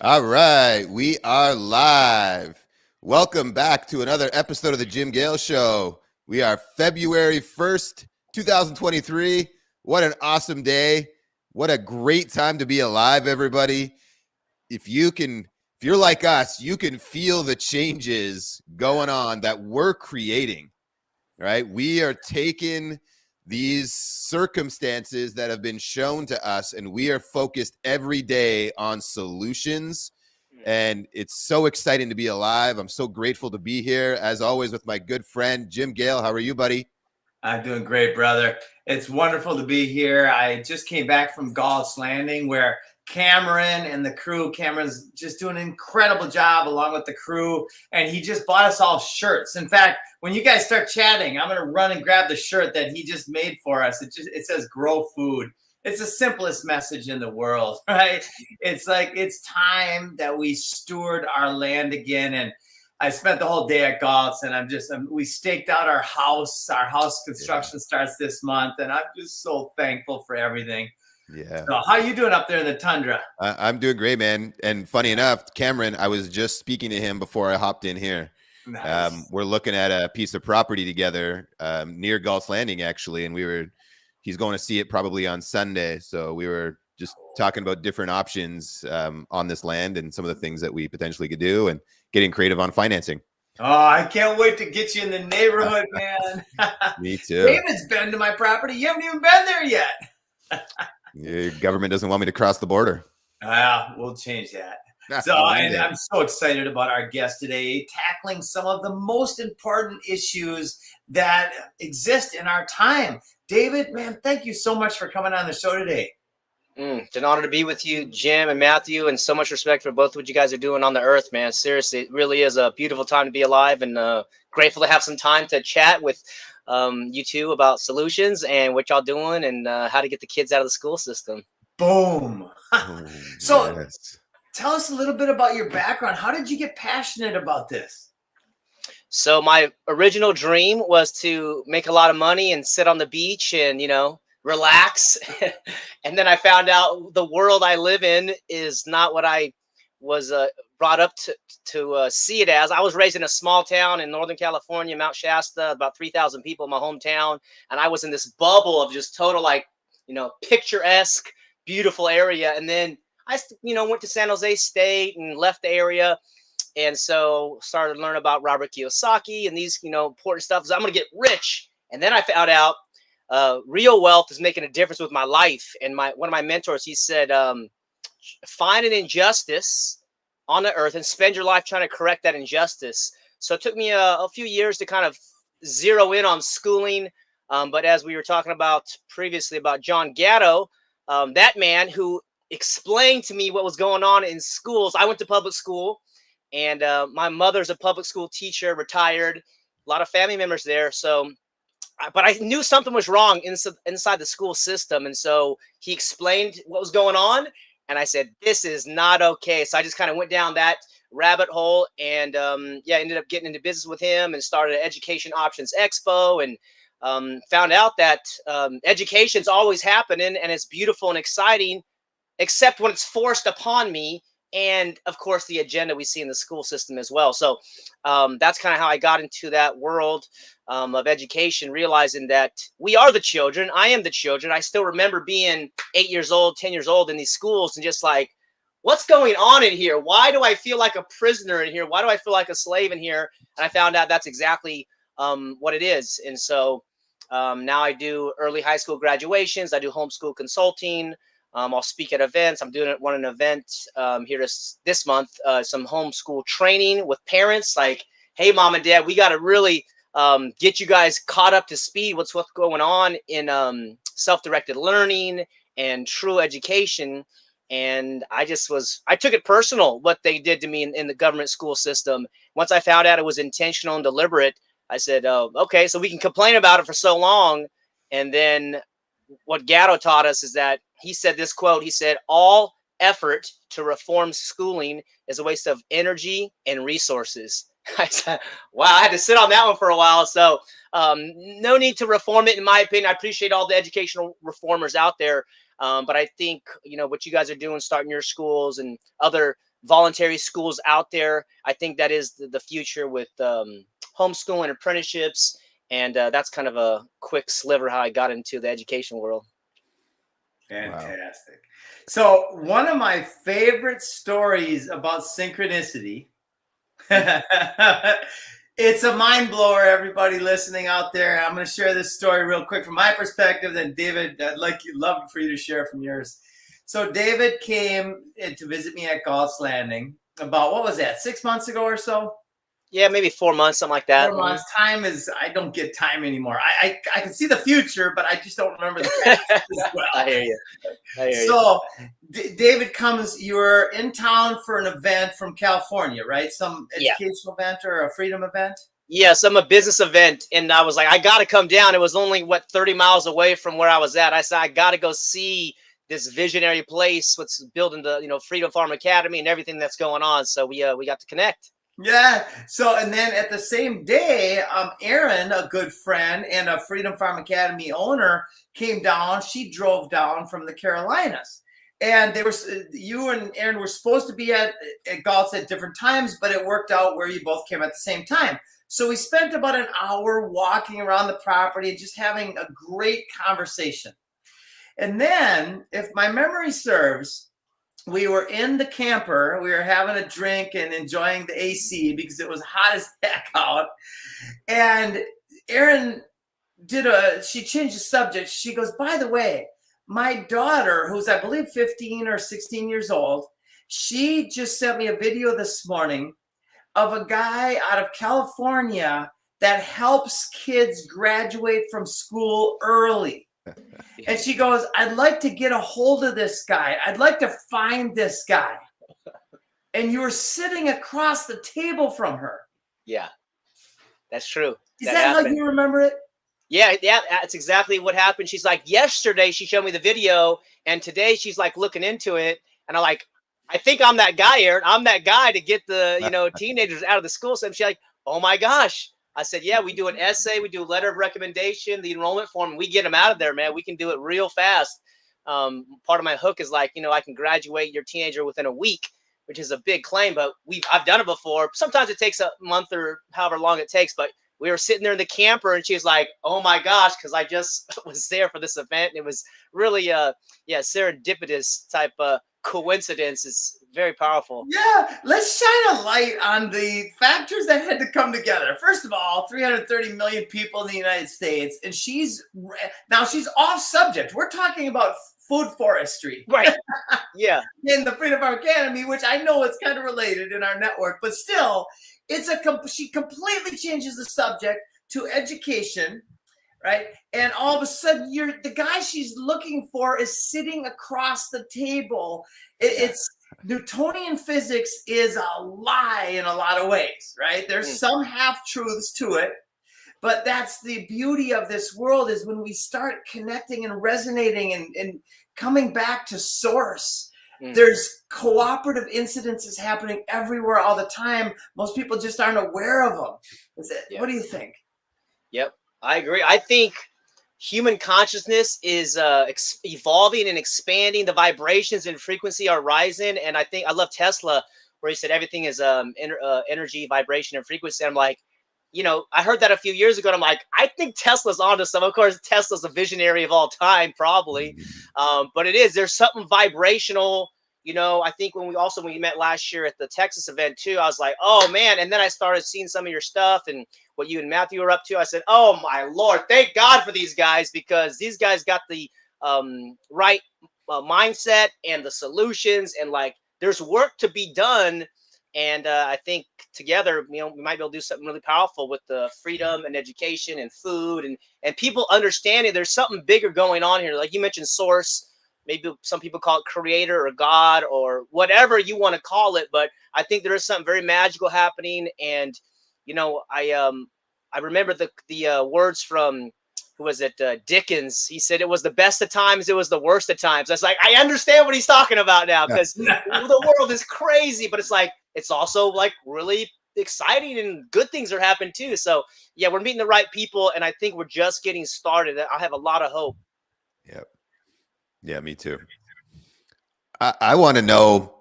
All right, we are live. Welcome back to another episode of the Gale Show. We are February 1st, 2023. What an awesome day. What a great time to be alive, everybody. If you're like us, you can feel the changes going on that we're creating, right? We are taking these circumstances that have been shown to us and we are focused every day on solutions, and it's so exciting to be alive. I'm so grateful to be here, as always, with my good friend Gale. How are you, buddy? I'm doing great, brother. It's wonderful to be here. I just came back from Gale's Landing, where Cameron and the crew, Cameron's just doing an incredible job along with the crew, and he just bought us all shirts. In fact, when you guys start chatting, I'm going to run and grab the shirt that he just made for us. It says grow food. It's the simplest message in the world, right? It's like it's time that we steward our land again. And I spent the whole day at Galt's, and we staked out our house. Our house construction starts this month, and I'm just so thankful for everything. Yeah. So how you doing up there in the tundra? I'm doing great, man. And funny enough, Cameron, I was just speaking to him before I hopped in here. Nice. We're looking at a piece of property together near Gulf's Landing, actually, and he's going to see it probably on Sunday. So we were just talking about different options on this land and some of the things that we potentially could do and getting creative on financing. Oh, I can't wait to get you in the neighborhood, man. Me too. David's been to my property. You haven't even been there yet. Your government doesn't want me to cross the border. We'll change that. And I'm so excited about our guest today, tackling some of the most important issues that exist in our time. David, man, thank you so much for coming on the show today. It's an honor to be with you, Jim and Matthew, and so much respect for both what you guys are doing on the earth, man. Seriously, it really is a beautiful time to be alive, and grateful to have some time to chat with you two about solutions and what y'all doing and how to get the kids out of the school system. Boom. Tell us a little bit about your background. How did you get passionate about this? So my original dream was to make a lot of money and sit on the beach and, relax. And then I found out the world I live in is not what I was brought up to see it as. I was raised in a small town in Northern California, Mount Shasta, about 3,000 people in my hometown. And I was in this bubble of just total, picturesque, beautiful area. And then I, went to San Jose State and left the area. And so started to learn about Robert Kiyosaki and these, important stuff. So I'm going to get rich. And then I found out real wealth is making a difference with my life. And one of my mentors, he said, find an injustice on the earth and spend your life trying to correct that injustice. So it took me a few years to kind of zero in on schooling. But as we were talking about previously about John Gatto, that man who explained to me what was going on in schools. I went to public school, and my mother's a public school teacher, retired, a lot of family members there. So but I knew something was wrong inside the school system. And so he explained what was going on. And I said, this is not okay. So I just kind of went down that rabbit hole and ended up getting into business with him and started an Education Options Expo and found out that education's always happening and it's beautiful and exciting, except when it's forced upon me. And of course, the agenda we see in the school system as well. So that's kind of how I got into that world of education, realizing that we are the children. I am the children. I still remember being 8 years old, 10 years old in these schools and just like, what's going on in here? Why do I feel like a prisoner in here? Why do I feel like a slave in here? And I found out that's exactly what it is. And so now I do early high school graduations. I do homeschool consulting. I'll speak at events. I'm doing an event here this month, some homeschool training with parents. Like, hey, mom and dad, we got to really get you guys caught up to speed. What's going on in self-directed learning and true education. And I took it personal what they did to me in the government school system. Once I found out it was intentional and deliberate, I said, oh, okay, so we can complain about it for so long. And then what Gatto taught us is that he said this quote, he said, all effort to reform schooling is a waste of energy and resources. I said, wow, I had to sit on that one for a while. So no need to reform it, in my opinion. I appreciate all the educational reformers out there. But I think, what you guys are doing, starting your schools and other voluntary schools out there. I think that is the future with homeschool and apprenticeships. And that's kind of a quick sliver how I got into the education world. Fantastic. Wow. So one of my favorite stories about synchronicity, it's a mind blower, everybody listening out there. I'm going to share this story real quick from my perspective. Then David, I'd love for you to share from yours. So David came to visit me at Galt's Landing about, what was that, 6 months ago or so? Yeah, maybe 4 months, something like that. 4 months. Time is, I don't get time anymore. I can see the future, but I just don't remember the past as well. I hear you. So David comes, you were in town for an event from California, right? Some educational event or a freedom event? Yeah, some a business event. And I was like, I got to come down. It was only, 30 miles away from where I was at. I said, I got to go see this visionary place, what's building the, Freedom Farm Academy and everything that's going on. So we got to connect. Yeah. So, and then at the same day, Erin, a good friend and a Freedom Farm Academy owner, came down. She drove down from the Carolinas, and you and Erin were supposed to be at Galt's at different times, but it worked out where you both came at the same time. So we spent about an hour walking around the property and just having a great conversation. And then, if my memory serves, we were in the camper, we were having a drink and enjoying the AC because it was hot as heck out. And Erin she changed the subject. She goes, by the way, my daughter, who's I believe 15 or 16 years old, she just sent me a video this morning of a guy out of California that helps kids graduate from school early. And she goes, I'd like to get a hold of this guy. I'd like to find this guy. And you were sitting across the table from her. Yeah, that's true. Is that how you remember it? Yeah, that's exactly what happened. She's like, yesterday she showed me the video, and today she's like looking into it. And I'm like, I think I'm that guy, Erin. I'm that guy to get the teenagers out of the school. So she's like, oh my gosh. I said, yeah, we do an essay, we do a letter of recommendation, the enrollment form, we get them out of there, man. We can do it real fast. Part of my hook is like, I can graduate your teenager within a week, which is a big claim, but I've done it before. Sometimes it takes a month or however long it takes, but we were sitting there in the camper and she was like, oh my gosh, because I just was there for this event. It was really, serendipitous type of coincidence. Is very powerful. Yeah, let's shine a light on the factors that had to come together. First of all, 330 million people in the United States, and she's off subject. We're talking about food forestry, right? Yeah, in the Freedom Farm Academy, which I know is kind of related in our network, but still, she completely changes the subject to education. Right. And all of a sudden the guy she's looking for is sitting across the table. It's Newtonian physics is a lie in a lot of ways, right? There's some half truths to it, but that's the beauty of this world is when we start connecting and resonating and coming back to source. There's cooperative incidences happening everywhere all the time. Most people just aren't aware of them. What do you think? Yep. I agree. I think human consciousness is evolving and expanding. The vibrations and frequency are rising. And I love Tesla, where he said everything is energy, vibration, and frequency. I'm like, I heard that a few years ago. And I'm like, I think Tesla's onto some. Of course, Tesla's a visionary of all time, probably. But there's something vibrational. I think when we met last year at the Texas event too, I was like, oh man. And then I started seeing some of your stuff and what you and Matthew were up to. I said, oh my Lord, thank God for these guys, because these guys got the right mindset and the solutions, and like there's work to be done. And I think together, we might be able to do something really powerful with the freedom and education and food and people understanding there's something bigger going on here. Like you mentioned, source. Maybe some people call it creator or God or whatever you want to call it. But I think there is something very magical happening. And, I remember the words from, who was it? Dickens. He said it was the best of times. It was the worst of times. I was like, I understand what he's talking about now, because the world is crazy, but it's like, it's also like really exciting and good things are happening too. So yeah, we're meeting the right people. And I think we're just getting started. I have a lot of hope. Yep. Yeah, me too. I want to know,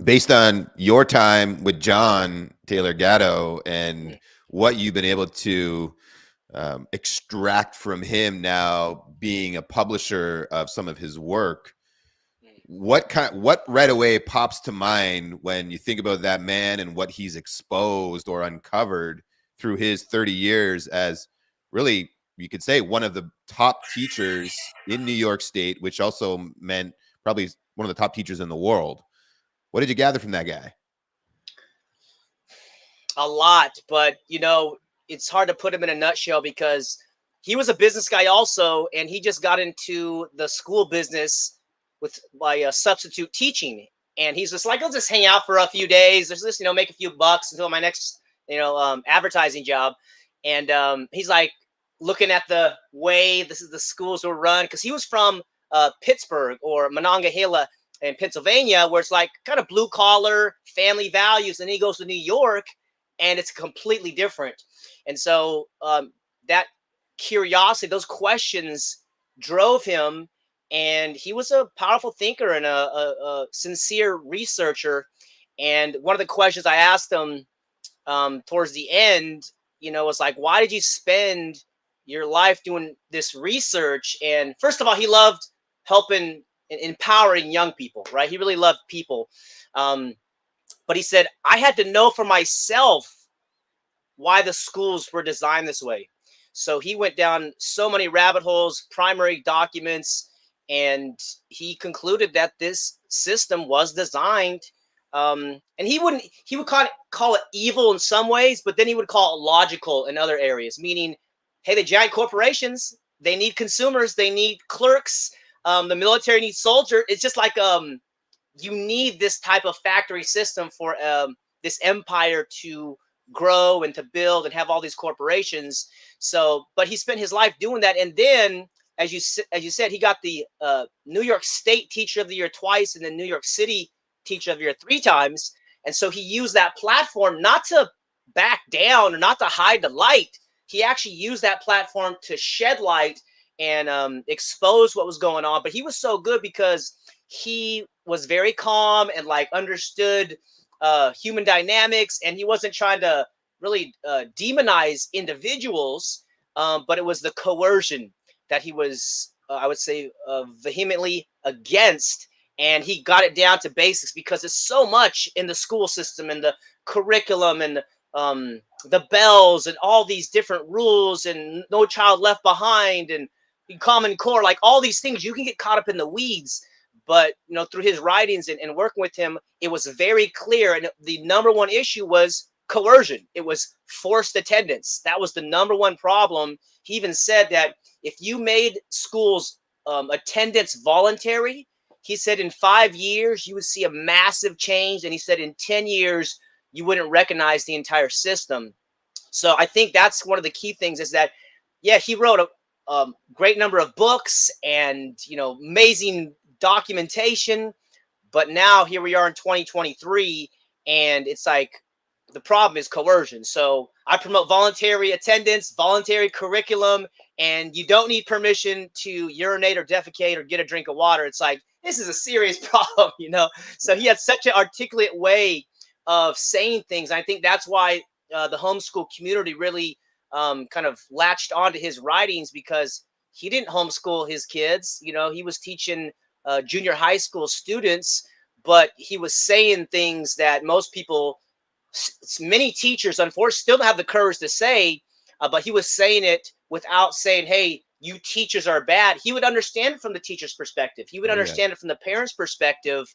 based on your time with John Taylor Gatto and what you've been able to extract from him now being a publisher of some of his work, what right away pops to mind when you think about that man and what he's exposed or uncovered through his 30 years as really, you could say, one of the top teachers in New York State, which also meant probably one of the top teachers in the world? What did you gather from that guy? A lot, but it's hard to put him in a nutshell because he was a business guy also, and he just got into the school business with by substitute teaching. And he's just like, I'll just hang out for a few days. There's this, make a few bucks until my next, advertising job. And he's like looking at the way the schools were run because he was from Pittsburgh or Monongahela in Pennsylvania, where it's like kind of blue collar family values. And he goes to New York, and it's completely different. And so that curiosity, those questions drove him, and he was a powerful thinker and a sincere researcher. And one of the questions I asked him towards the end, was like, why did you spend your life doing this research? And first of all, he loved helping and empowering young people, right? He really loved people. But he said, I had to know for myself why the schools were designed this way. So he went down so many rabbit holes, primary documents, and he concluded that this system was designed. And he would call it evil in some ways, but then he would call it logical in other areas, meaning, hey, the giant corporations, they need consumers, they need clerks, the military needs soldiers. It's just like you need this type of factory system for this empire to grow and to build and have all these corporations. So, but he spent his life doing that, and then, as you said, he got the New York State Teacher of the Year twice, and then New York City Teacher of the Year 3 times. And so he used that platform not to back down or not to hide the light. He actually used that platform to shed light and expose what was going on. But he was so good because he was very calm and like understood human dynamics, and he wasn't trying to really demonize individuals, but it was the coercion that he was, I would say, vehemently against. And he got it down to basics because there's so much in the school system and the curriculum and the bells and all these different rules and no child left behind and Common Core, like all these things. You can get caught up in the weeds. But through his writings and working with him, it was very clear. And the number one issue was coercion. It was forced attendance. That was the number one problem. He even said that if you made schools attendance voluntary, he said in 5 years you would see a massive change. And he said in 10 years you wouldn't recognize the entire system. So I think that's one of the key things is that, yeah, he wrote a great number of books and amazing documentation, but now here we are in 2023, and it's like the problem is coercion. So I promote voluntary attendance, voluntary curriculum, and you don't need permission to urinate or defecate or get a drink of water. It's like, this is a serious problem, So he had such an articulate way of saying things. I think that's why the homeschool community really kind of latched onto his writings, because he didn't homeschool his kids. He was teaching junior high school students, but he was saying things that most people, many teachers, unfortunately, still don't have the courage to say, but he was saying it without saying, hey, you teachers are bad. He would understand it from the teacher's perspective. He would understand it from the parent's perspective.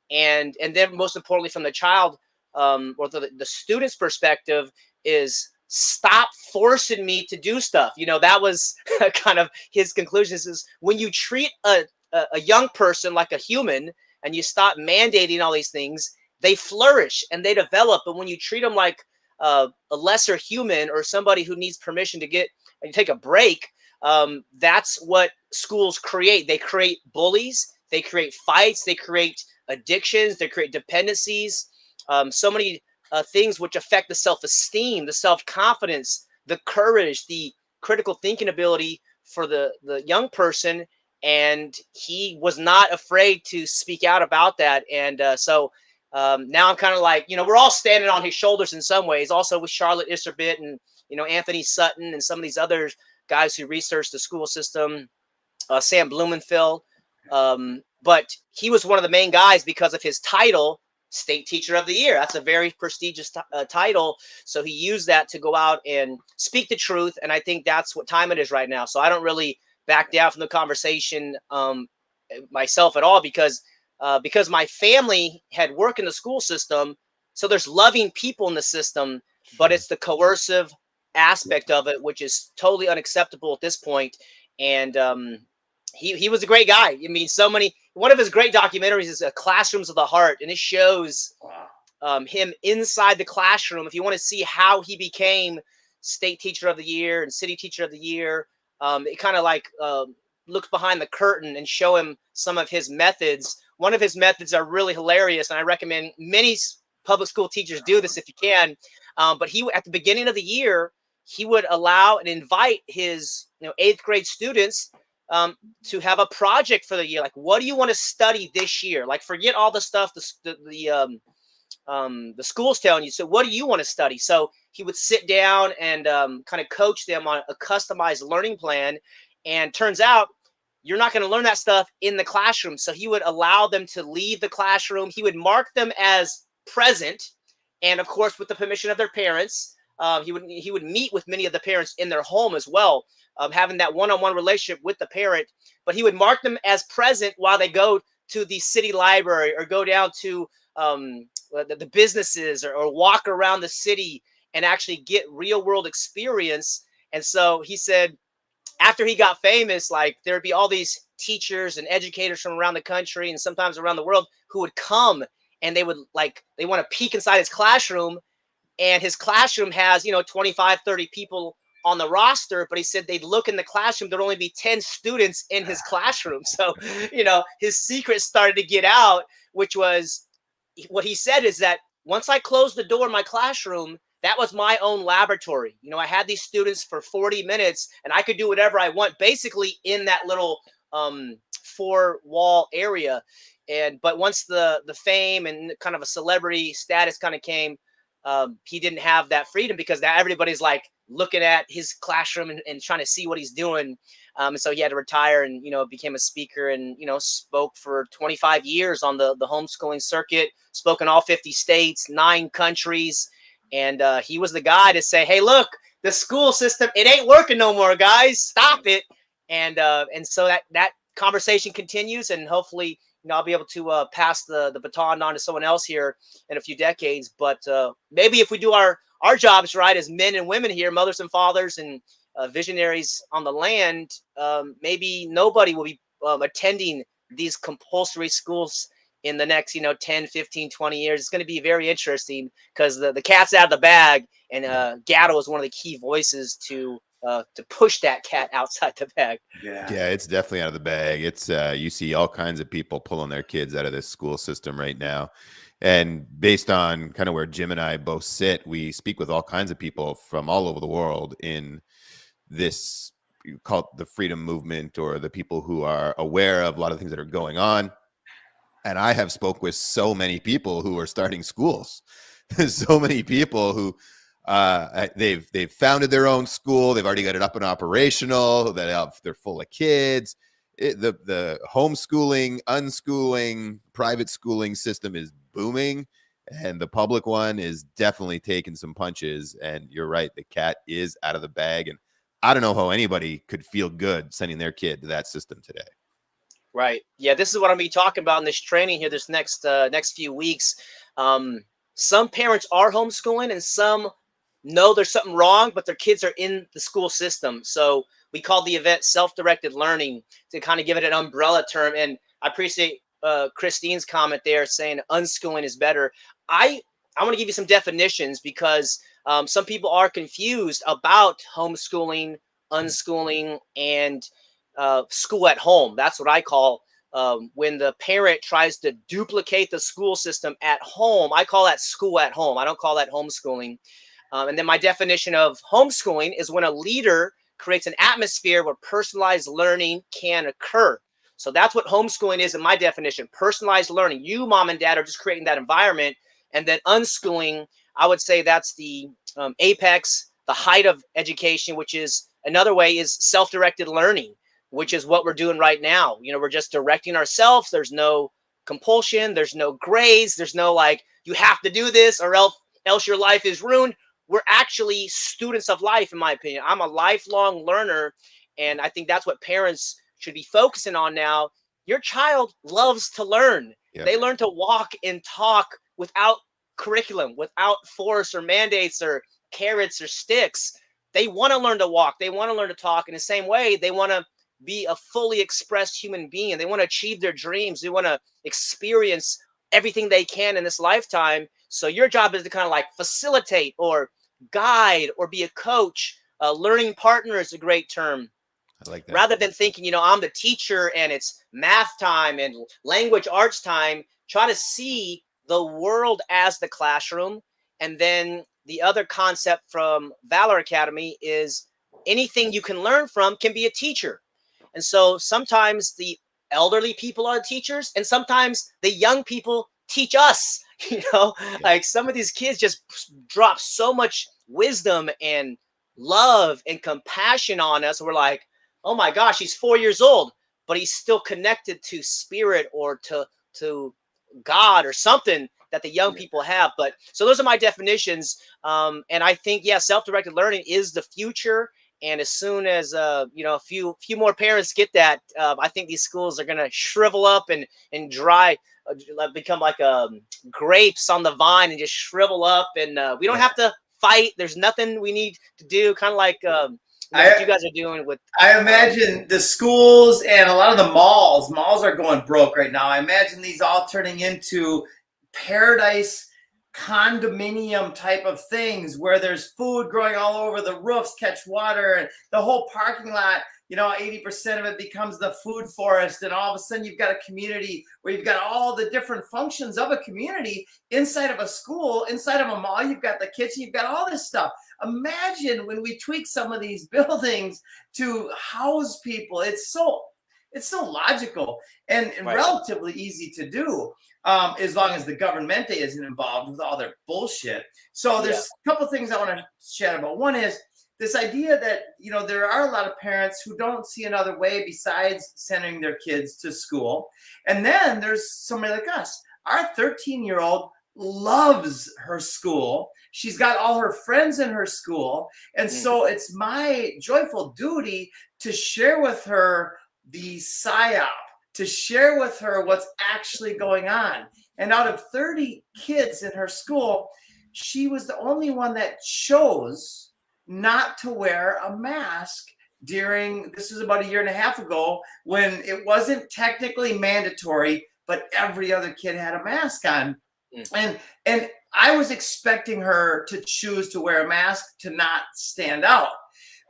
And then most importantly, from the child or the student's perspective is, stop forcing me to do stuff. That was kind of his conclusions, is when you treat a young person like a human and you stop mandating all these things, they flourish and they develop. But when you treat them like a lesser human or somebody who needs permission to take a break, that's what schools create. They create bullies, they create fights, they create addictions, they create dependencies, so many things which affect the self-esteem, the self-confidence, the courage, the critical thinking ability for the young person. And he was not afraid to speak out about that. And so Now I'm kind of like, we're all standing on his shoulders in some ways. Also with Charlotte Isserbit and Anthony Sutton and some of these other guys who research the school system, Sam Blumenfeld. But he was one of the main guys because of his title, State Teacher of the Year. That's a very prestigious title. So he used that to go out and speak the truth. And I think that's what time it is right now. So I don't really back down from the conversation myself at all because my family had worked in the school system. So there's loving people in the system, but it's the coercive aspect of it, which is totally unacceptable at this point. And he was a great guy. I mean, one of his great documentaries is Classrooms of the Heart, and it shows him inside the classroom. If you want to see how he became State Teacher of the Year and City Teacher of the Year, it kind of like looks behind the curtain and show him some of his methods. One of his methods are really hilarious, and I recommend many public school teachers do this if you can. But he, at the beginning of the year, he would allow and invite his 8th grade students to have a project for the year. Like, what do you want to study this year? Like, forget all the stuff the school's telling you. So what do you want to study? So he would sit down and kind of coach them on a customized learning plan. And turns out you're not going to learn that stuff in the classroom. So he would allow them to leave the classroom. He would mark them as present. And of course, with the permission of their parents, he would meet with many of the parents in their home as well, having that one-on-one relationship with the parent. But he would mark them as present while they go to the city library or go down to the businesses or walk around the city and actually get real-world experience. And so he said, after he got famous, like there would be all these teachers and educators from around the country and sometimes around the world who would come and they want to peek inside his classroom. And his classroom has, 25, 30 people on the roster, but he said they'd look in the classroom, there'd only be 10 students in his classroom. So, his secret started to get out, which was what he said is that once I closed the door in my classroom, that was my own laboratory. I had these students for 40 minutes and I could do whatever I want basically in that little 4-wall area. But once the fame and kind of a celebrity status kind of came, he didn't have that freedom because now everybody's like looking at his classroom and trying to see what he's doing. And so he had to retire and, became a speaker and, spoke for 25 years on the homeschooling circuit, spoke in all 50 states, 9 countries. And he was the guy to say, hey, look, the school system, it ain't working no more, guys. Stop it. And so that conversation continues, and hopefully, I'll be able to pass the baton on to someone else here in a few decades. But maybe if we do our jobs right as men and women here, mothers and fathers and visionaries on the land, maybe nobody will be attending these compulsory schools in the next 10, 15, 20 years. It's going to be very interesting because the cat's out of the bag, and Gatto is one of the key voices to push that cat outside the bag. Yeah, it's definitely out of the bag. It's you see all kinds of people pulling their kids out of this school system right now. And based on kind of where Jim and I both sit, we speak with all kinds of people from all over the world in this, you call it the freedom movement, or the people who are aware of a lot of things that are going on. And I have spoke with so many people who are starting schools, so many people who they've founded their own school. They've already got it up and operational. They're full of kids. The homeschooling, unschooling, private schooling system is booming, and the public one is definitely taking some punches. And you're right, the cat is out of the bag. And I don't know how anybody could feel good sending their kid to that system today. Right. Yeah, this is what I'm going to be talking about in this training here this next few weeks. Some parents are homeschooling and some know there's something wrong, but their kids are in the school system. So we call the event self-directed learning to kind of give it an umbrella term. And I appreciate Christine's comment there saying unschooling is better. I want to give you some definitions because some people are confused about homeschooling, unschooling, and school at home. That's what I call when the parent tries to duplicate the school system at home. I call that school at home. I don't call that homeschooling. And then my definition of homeschooling is when a leader creates an atmosphere where personalized learning can occur. So that's what homeschooling is in my definition: personalized learning. You, mom and dad, are just creating that environment. And then unschooling, I would say that's the apex, the height of education, which is another way is self-directed learning, which is what we're doing right now. You know, we're just directing ourselves. There's no compulsion. There's no grades. There's no like, you have to do this or else your life is ruined. We're actually students of life, in my opinion. I'm a lifelong learner. And I think that's what parents should be focusing on now. Your child loves to learn. Yep. They learn to walk and talk without curriculum, without force or mandates or carrots or sticks. They want to learn to walk. They want to learn to talk. In the same way, they want to be a fully expressed human being. They want to achieve their dreams. They want to experience everything they can in this lifetime. So your job is to kind of like facilitate or guide or be a coach. Learning partner is a great term. I like that. Rather than thinking, you know, I'm the teacher and it's math time and language arts time, try to see the world as the classroom. And then the other concept from Valor Academy is anything you can learn from can be a teacher. And so sometimes the elderly people are teachers and sometimes the young people teach us, you know, like some of these kids just drop so much wisdom and love and compassion on us. We're like, oh my gosh, he's 4 years old, but he's still connected to spirit or to God or something that the young people have. But so those are my definitions. And I think, yeah, self-directed learning is the future. And as soon as you know, a few more parents get that, I think these schools are going to shrivel up and dry, become like grapes on the vine and just shrivel up. And we don't have to fight. There's nothing we need to do. Kind of like what you guys are doing with. I imagine the schools and a lot of the malls. Malls are going broke right now. I imagine these all turning into paradise condominium type of things where there's food growing all over, the roofs catch water, and the whole parking lot, you know, 80% of it becomes the food forest. And all of a sudden you've got a community where you've got all the different functions of a community inside of a school, inside of a mall. You've got the kitchen, you've got all this stuff. Imagine when we tweak some of these buildings to house people. It's so logical and relatively easy to do, as long as the government isn't involved with all their bullshit. So there's a couple things I want to chat about. One is this idea that, you know, there are a lot of parents who don't see another way besides sending their kids to school. And then there's somebody like us. Our 13-year-old loves her school. She's got all her friends in her school. And so it's my joyful duty to share with her the PSYOP, to share with her what's actually going on. And out of 30 kids in her school, she was the only one that chose not to wear a mask during, this was about a year and a half ago, when it wasn't technically mandatory, but every other kid had a mask on. And I was expecting her to choose to wear a mask to not stand out.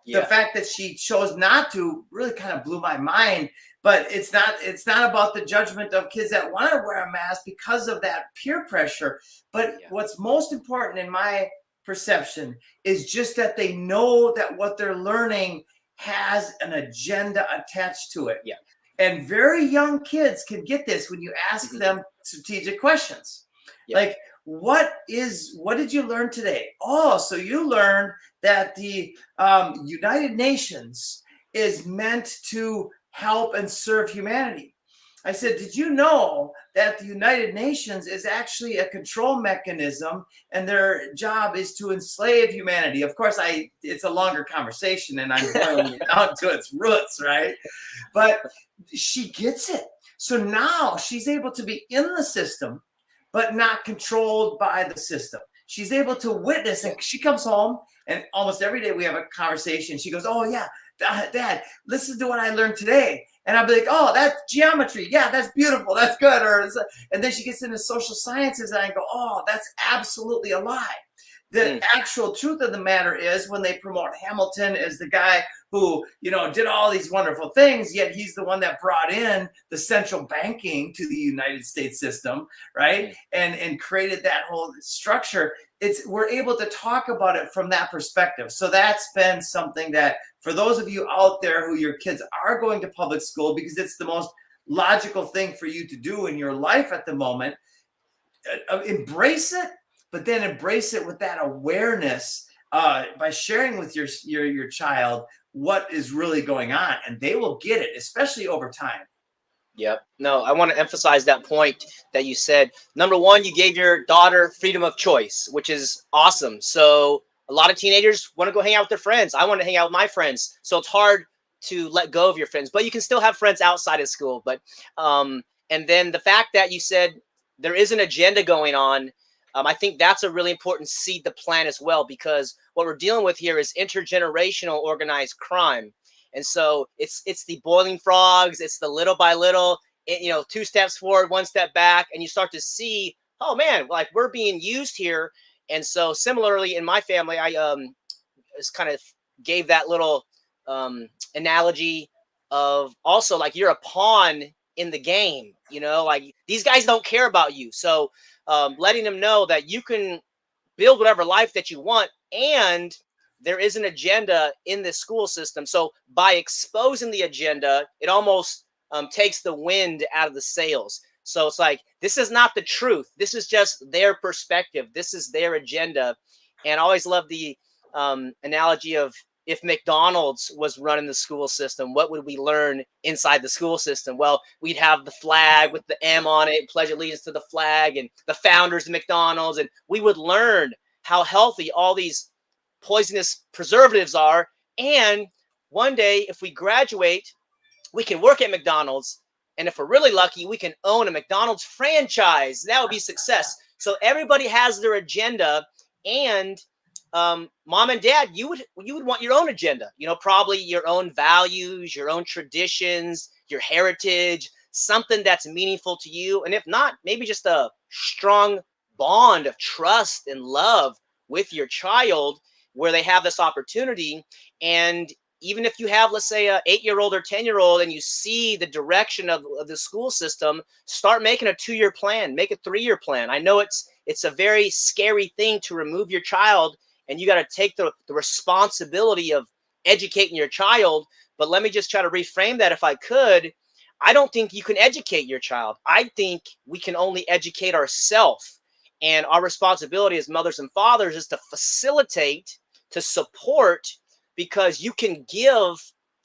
The fact that she chose not to really kind of blew my mind. But it's not about the judgment of kids that want to wear a mask because of that peer pressure. But what's most important in my perception is just that they know that what they're learning has an agenda attached to it. And very young kids can get this when you ask them strategic questions. Like, what did you learn today? Oh, so you learned that the United Nations is meant to help and serve humanity. I said, did you know that the United Nations is actually a control mechanism and their job is to enslave humanity? Of course, it's a longer conversation and I'm boiling it down to its roots, right? But she gets it. So now she's able to be in the system, but not controlled by the system. She's able to witness, and she comes home, and almost every day we have a conversation. She goes, oh, yeah, Dad, listen to what I learned today. And I'll be like, oh, that's geometry. Yeah, that's beautiful. That's good. And then she gets into social sciences, and I go, oh, that's absolutely a lie. The actual truth of the matter is when they promote Hamilton as the guy who, you know, did all these wonderful things, yet he's the one that brought in the central banking to the United States system, right? And created that whole structure. We're able to talk about it from that perspective. So that's been something that for those of you out there who your kids are going to public school because it's the most logical thing for you to do in your life at the moment. Embrace it, but then embrace it with that awareness by sharing with your child what is really going on, and they will get it, especially over time. Yep. No, I want to emphasize that point that you said. Number one, you gave your daughter freedom of choice, which is awesome. So a lot of teenagers want to go hang out with their friends. I want to hang out with my friends. So it's hard to let go of your friends, but you can still have friends outside of school. But and then the fact that you said there is an agenda going on, I think that's a really important seed to plant as well, because what we're dealing with here is intergenerational organized crime. And so it's the boiling frogs, it's the little by little, you know, 2 steps forward, 1 step back, and you start to see, oh man, like we're being used here. And so similarly in my family, I just kind of gave that little analogy of also like you're a pawn in the game, you know, like these guys don't care about you. So letting them know that you can build whatever life that you want, and there is an agenda in the school system. So by exposing the agenda, it almost takes the wind out of the sails. So it's like, this is not the truth, this is just their perspective, this is their agenda. And I always love the analogy of, if McDonald's was running the school system, what would we learn inside the school system? Well, we'd have the flag with the M on it, pledge allegiance to the flag, and the founders of McDonald's, and we would learn how healthy all these poisonous preservatives are. And one day, if we graduate, we can work at McDonald's. And if we're really lucky, we can own a McDonald's franchise. That would be success. So everybody has their agenda. And mom and dad, you would want your own agenda, you know, probably your own values, your own traditions, your heritage, something that's meaningful to you. And if not, maybe just a strong bond of trust and love with your child, where they have this opportunity. And even if you have, let's say, a 8-year-old or 10-year-old, and you see the direction of the school system, start making a 2-year plan, make a 3-year plan. I know it's a very scary thing to remove your child, and you got to take the responsibility of educating your child. But let me just try to reframe that if I could. I don't think you can educate your child. I think we can only educate ourselves. And our responsibility as mothers and fathers is to facilitate, to support, because you can give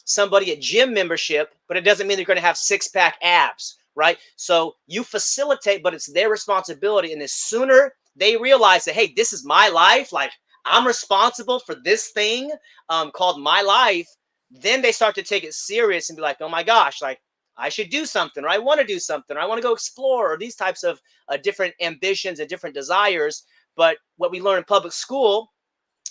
somebody a gym membership, but it doesn't mean they're going to have 6-pack abs, right? So you facilitate, but it's their responsibility. And the sooner they realize that, hey, this is my life, like I'm responsible for this thing called my life, then they start to take it serious and be like, oh my gosh, like I should do something, or I want to do something, or I want to go explore, or these types of different ambitions and different desires. But what we learn in public school,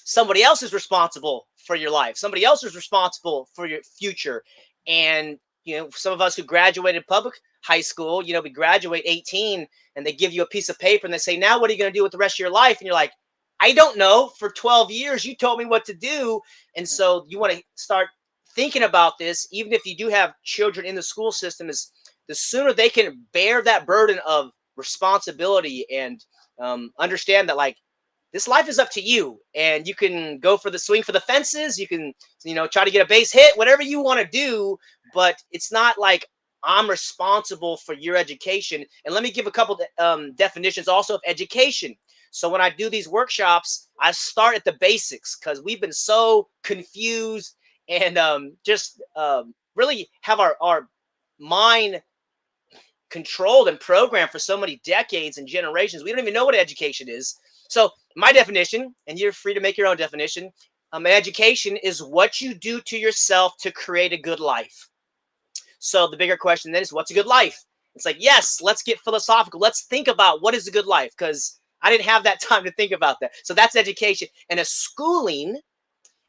somebody else is responsible for your life. Somebody else is responsible for your future. And, you know, some of us who graduated public high school, you know, we graduate 18 and they give you a piece of paper and they say, now what are you going to do with the rest of your life? And you're like, I don't know. For 12 years, you told me what to do. And so you want to start thinking about this, even if you do have children in the school system, is the sooner they can bear that burden of responsibility and understand that, like, this life is up to you, and you can go for the swing for the fences. You can, you know, try to get a base hit, whatever you want to do, but it's not like I'm responsible for your education. And let me give a couple definitions also of education. So when I do these workshops, I start at the basics, because we've been so confused and just really have our mind controlled and programmed for so many decades and generations. We don't even know what education is. So my definition, and you're free to make your own definition, education is what you do to yourself to create a good life. So the bigger question then is, what's a good life? It's like, yes, let's get philosophical. Let's think about what is a good life, because I didn't have that time to think about that. So that's education. And a schooling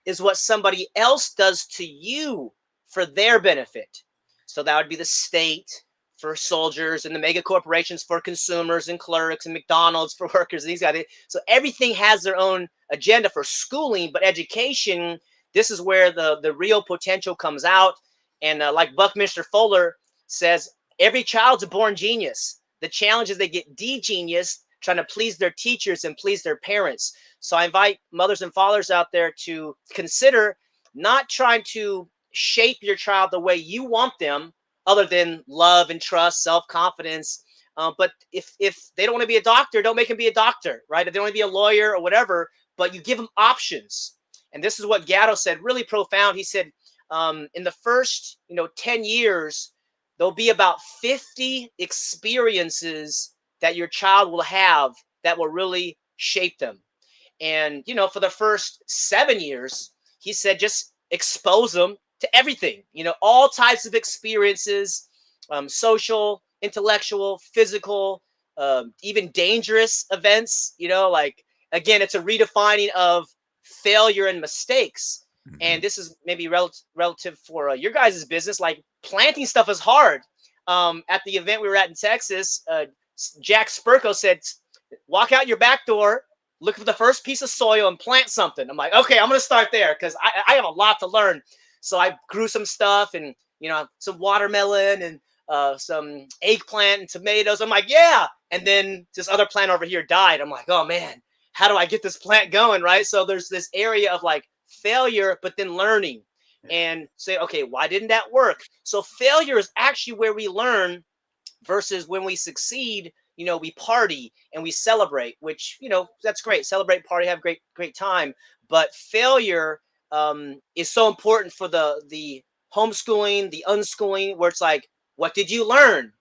is what somebody else does to you for their benefit. So that would be the state for soldiers, and the mega corporations for consumers and clerks, and McDonald's for workers, and these guys. So everything has their own agenda for schooling, but education, this is where the real potential comes out. And like Buckminster Fuller says, every child's a born genius. The challenge is they get de-genius trying to please their teachers and please their parents. So I invite mothers and fathers out there to consider not trying to shape your child the way you want them, other than love and trust, self-confidence. But if they don't want to be a doctor, don't make them be a doctor, right? If they want to be a lawyer or whatever, but you give them options. And this is what Gatto said, really profound. He said, in the first 10 years, there'll be about 50 experiences that your child will have that will really shape them. And for the first 7 years, he said just expose them to everything, all types of experiences, social, intellectual, physical, even dangerous events. Like, again, it's a redefining of failure and mistakes. And this is maybe relative for your guys' business. Like, planting stuff is hard. At the event we were at in Texas, Jack Spurko said, walk out your back door, look for the first piece of soil and plant something. I'm like, okay, I'm going to start there because I have a lot to learn. So I grew some stuff and, some watermelon and some eggplant and tomatoes. I'm like, yeah. And then this other plant over here died. I'm like, oh man, how do I get this plant going? Right. So there's this area of like failure, but then learning and say, okay, why didn't that work? So failure is actually where we learn versus when we succeed. We party and we celebrate, which, that's great. Celebrate, party, have great time. But failure is so important for the homeschooling, the unschooling, where it's like, what did you learn?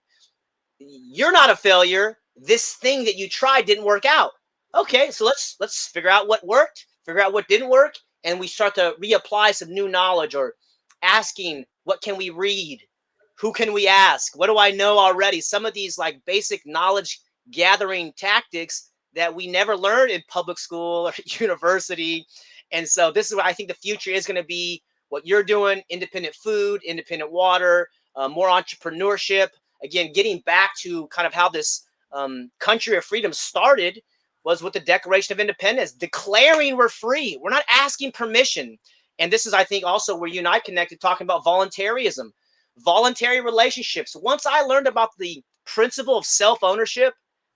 You're not a failure. This thing that you tried didn't work out. Okay, so let's figure out what worked, figure out what didn't work, and we start to reapply some new knowledge or asking, what can we read? Who can we ask? What do I know already? Some of these like basic knowledge gathering tactics that we never learned in public school or university. And so this is what I think the future is going to be, what you're doing: independent food, independent water, more entrepreneurship. Again, getting back to kind of how this country of freedom started was with the Declaration of Independence, declaring we're free. We're not asking permission. And this is, I think, also where you and I connected, talking about voluntarism. Voluntary relationships. Once I learned about the principle of self-ownership,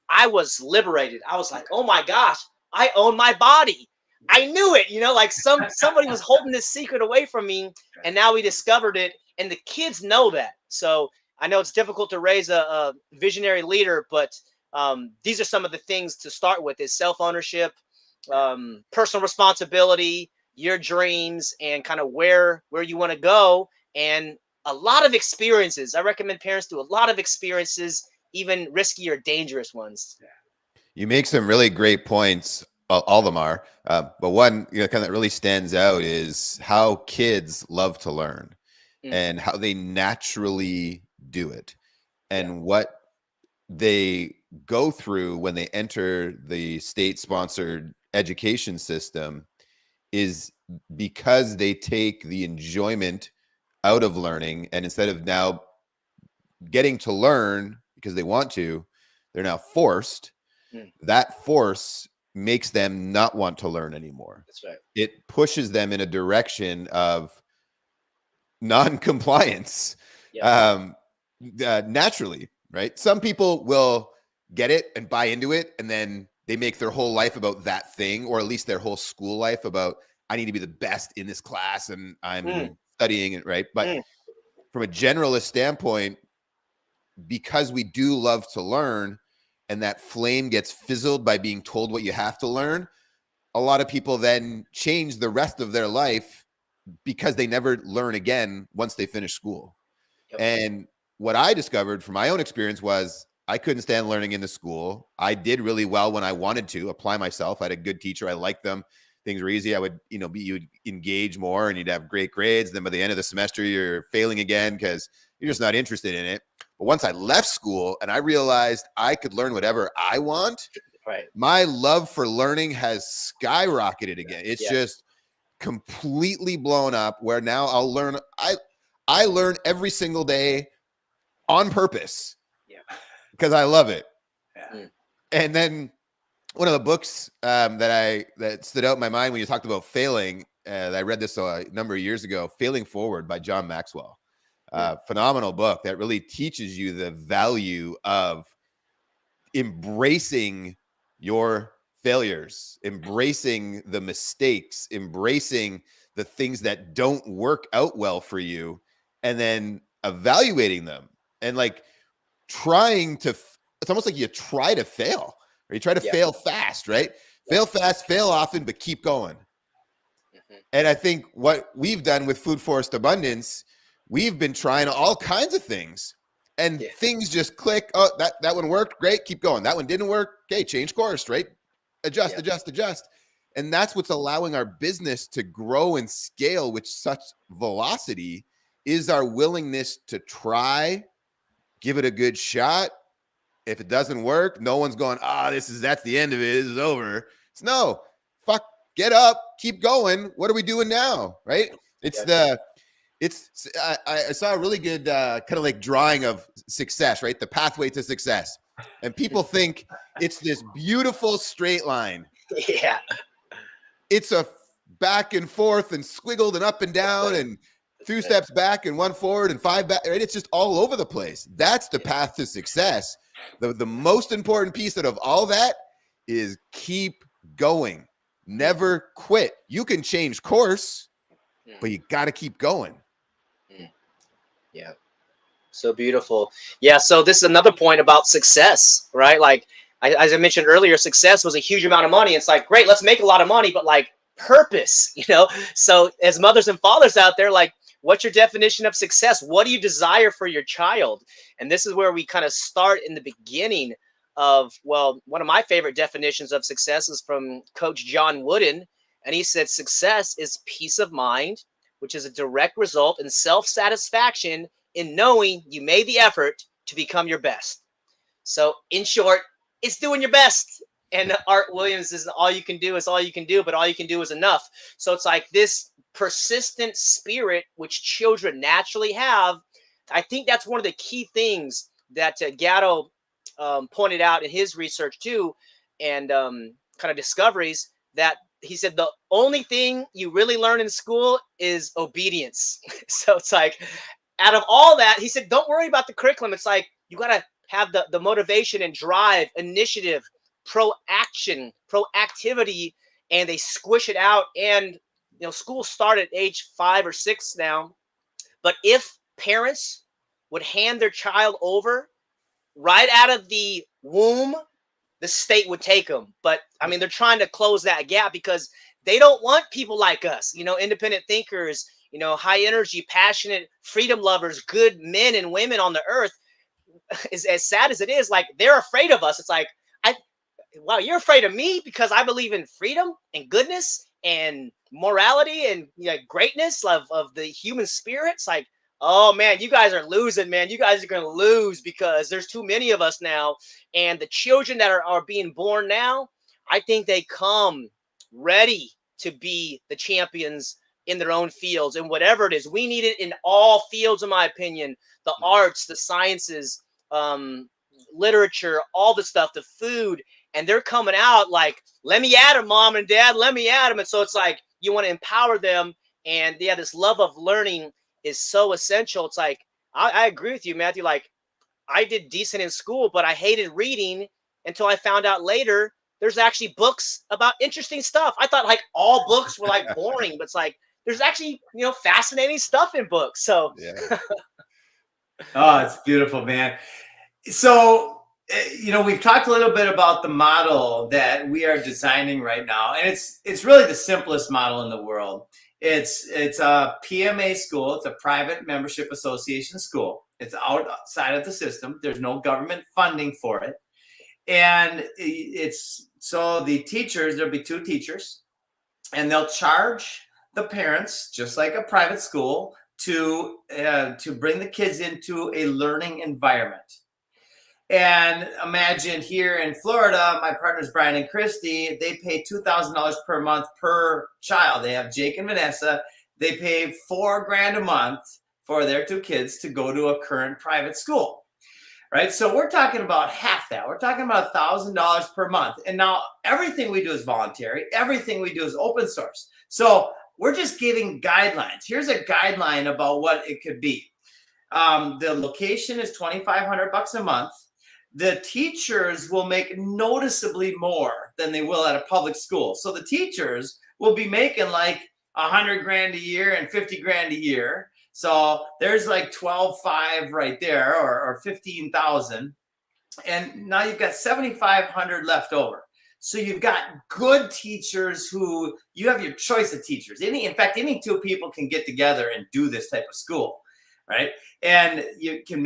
I was liberated. I was like, oh my gosh, I own my body. I knew it, like somebody was holding this secret away from me, and now we discovered it, and the kids know that. So I know it's difficult to raise a visionary leader, but these are some of the things to start with: is self-ownership, personal responsibility, your dreams, and kind of where you want to go, and a lot of experiences. I recommend parents do a lot of experiences, even risky or dangerous ones. You make some really great points. All of them are, but one kind of that really stands out is how kids love to learn and how they naturally do it, and what they go through when they enter the state-sponsored education system is because they take the enjoyment out of learning, and instead of now getting to learn because they want to, they're now forced. That force makes them not want to learn anymore. That's right. It pushes them in a direction of non-compliance. Naturally, right? Some people will get it and buy into it, and then they make their whole life about that thing, or at least their whole school life about, I need to be the best in this class and I'm studying it, right? But from a generalist standpoint, because we do love to learn, and that flame gets fizzled by being told what you have to learn, a lot of people then change the rest of their life because they never learn again once they finish school. Yep. And what I discovered from my own experience was I couldn't stand learning in the school. I did really well when I wanted to apply myself. I had a good teacher. I liked them. Things were easy. I would, you'd engage more and you'd have great grades. Then by the end of the semester, you're failing again because you're just not interested in it. But once I left school and I realized I could learn whatever I want, right, my love for learning has skyrocketed again. It's just completely blown up, where now I'll learn. I learn every single day on purpose because I love it. And then one of the books that stood out in my mind when you talked about failing, I read this a number of years ago, Failing Forward by John Maxwell. Phenomenal book that really teaches you the value of embracing your failures, embracing the mistakes, embracing the things that don't work out well for you, and then evaluating them and like trying to, it's almost like you try to fail, or you try to fail fast, right? Fail fast, fail often, but keep going. And I think what we've done with Food Forest Abundance, we've been trying all kinds of things, and things just click. Oh, that one worked. Great. Keep going. That one didn't work. Okay. Change course, right? Adjust. And that's what's allowing our business to grow and scale with such velocity, is our willingness to try, give it a good shot. If it doesn't work, no one's going, that's the end of it. This is over. It's no, fuck, get up, keep going. What are we doing now? Right? I saw a really good kind of like drawing of success, right? The pathway to success. And people think it's this beautiful straight line. Yeah. It's a back and forth and squiggled and up and down and 2 steps back and 1 forward and 5 back. Right? It's just all over the place. That's the path to success. The most important piece of all that is keep going. Never quit. You can change course, but you got to keep going. Yeah. So beautiful. Yeah. So this is another point about success, right? Like, as I mentioned earlier, success was a huge amount of money. It's like, great, let's make a lot of money, but like purpose, So as mothers and fathers out there, like, what's your definition of success? What do you desire for your child? And this is where we kind of start in the beginning of, well, one of my favorite definitions of success is from Coach John Wooden. And he said, success is peace of mind, which is a direct result in self-satisfaction in knowing you made the effort to become your best. So in short, it's doing your best. And Art Williams is all you can do is all you can do, but all you can do is enough. So it's like this persistent spirit, which children naturally have. I think that's one of the key things that Gatto pointed out in his research too, and kind of discoveries, that he said the only thing you really learn in school is obedience. So it's like, out of all that, he said, don't worry about the curriculum. It's like, you got to have the motivation and drive, initiative, proactivity, and they squish it out. And schools start at age 5 or 6 now. But if parents would hand their child over right out of the womb, the state would take them. But I mean, they're trying to close that gap because they don't want people like us, independent thinkers, high energy, passionate, freedom lovers, good men and women on the earth. Is as sad as it is, like, they're afraid of us. It's like, wow, you're afraid of me because I believe in freedom and goodness and morality and greatness of the human spirit. It's like, oh man, you guys are losing, man. You guys are going to lose because there's too many of us now. And the children that are being born now, I think they come ready to be the champions in their own fields and whatever it is. We need it in all fields, in my opinion, the arts, the sciences, literature, all the stuff, the food. And they're coming out like, let me at them, mom and dad, let me at them. And so it's like, you want to empower them. And yeah, this love of learning is so essential. It's like, I agree with you, Matthew. Like, I did decent in school, but I hated reading until I found out later there's actually books about interesting stuff. I thought like all books were like boring, but it's like, there's actually, fascinating stuff in books. So yeah. Oh, it's beautiful, man. So, we've talked a little bit about the model that we are designing right now, and it's really the simplest model in the world. It's a PMA school. It's a private membership association school. It's outside of the system. There's no government funding for it. And so the teachers, there'll be 2 teachers, and they'll charge the parents, just like a private school, to bring the kids into a learning environment. And imagine here in Florida, my partners Brian and Christy, they pay $2,000 per month per child. They have Jake and Vanessa. They pay $4,000 a month for their 2 kids to go to a current private school, right? So we're talking about half that. We're talking about $1,000 per month. And now everything we do is voluntary. Everything we do is open source. So we're just giving guidelines. Here's a guideline about what it could be. The location is $2,500 a month. The teachers will make noticeably more than they will at a public school. So the teachers will be making like $100,000 a year and $50,000 a year. So there's like 12,500 right there, or 15,000. And now you've got 7,500 left over. So you've got good teachers who you have your choice of teachers. In fact, any two people can get together and do this type of school, right? And you can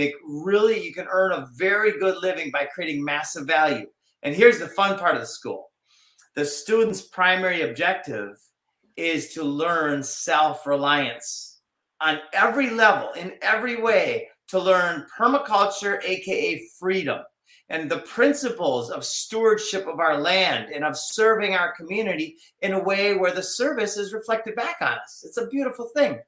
earn a very good living by creating massive value. And here's the fun part of the school. The student's primary objective is to learn self-reliance on every level, in every way, to learn permaculture, aka freedom, and the principles of stewardship of our land and of serving our community in a way where the service is reflected back on us. It's a beautiful thing.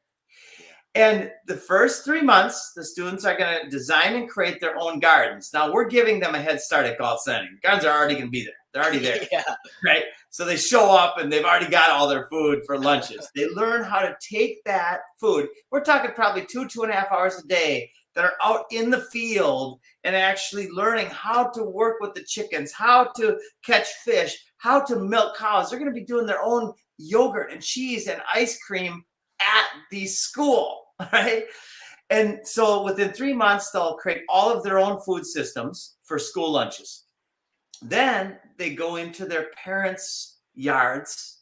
And the first 3 months, the students are going to design and create their own gardens. Now, we're giving them a head start at Gale Standing. Gardens are already going to be there. They're already there. Yeah. Right? So they show up and they've already got all their food for lunches. They learn how to take that food. We're talking probably 2.5 hours a day that are out in the field and actually learning how to work with the chickens, how to catch fish, how to milk cows. They're going to be doing their own yogurt and cheese and ice cream at the school. Right? And so within 3 months, they'll create all of their own food systems for school lunches. Then they go into their parents' yards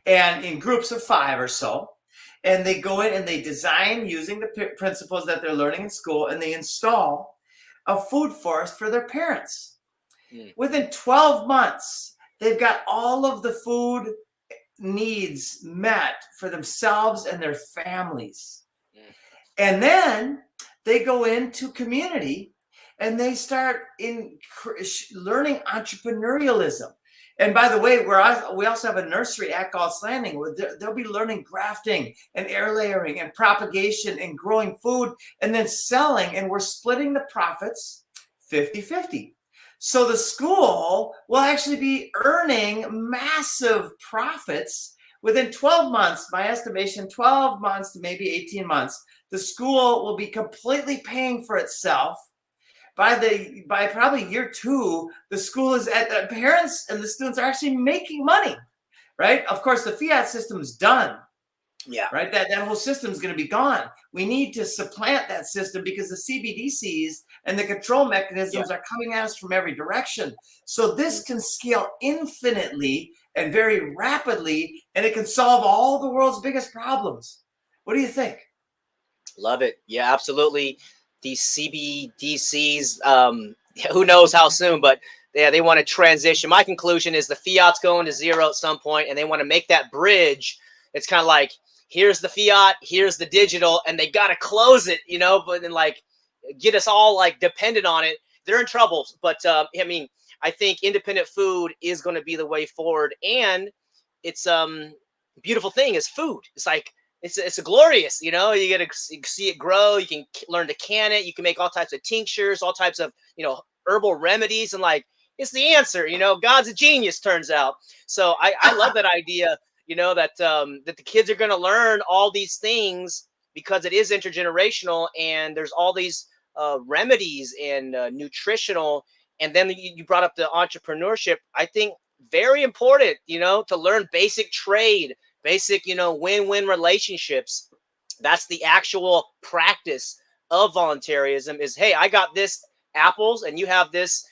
and in groups of 5 or so, and they go in and they design using the principles that they're learning in school, and they install a food forest for their parents. Within 12 months, they've got all of the food needs met for themselves and their families. And then they go into community and they start learning entrepreneurialism. And by the way, we also have a nursery at Gale Standing where they'll be learning grafting and air layering and propagation and growing food and then selling. And we're splitting the profits 50-50. So the school will actually be earning massive profits within 12 months, my estimation, 12 months to maybe 18 months. The school will be completely paying for itself. By probably year 2, the school is at the parents and the students are actually making money, right? Of course, the fiat system is done. Yeah. Right. That whole system is going to be gone. We need to supplant that system because the CBDCs and the control mechanisms are coming at us from every direction. So this can scale infinitely and very rapidly, and it can solve all the world's biggest problems. What do you think? Love it. Yeah, absolutely. These CBDCs, who knows how soon, but yeah, they want to transition. My conclusion is the fiat's going to zero at some point, and they want to make that bridge. It's kind of like, here's the fiat, here's the digital, and they got to close it, but then like get us all like dependent on it. They're in trouble. But I mean, I think independent food is going to be the way forward. And it's beautiful thing is food. It's like, it's a glorious, you get to see it grow. You can learn to can it. You can make all types of tinctures, all types of, herbal remedies. And like, it's the answer, God's a genius, turns out. So I love that idea, that the kids are going to learn all these things because it is intergenerational, and there's all these remedies and nutritional. And then you brought up the entrepreneurship. I think very important, to learn basic trade, basic, win-win relationships. That's the actual practice of voluntarism is, hey, I got this apples and you have this,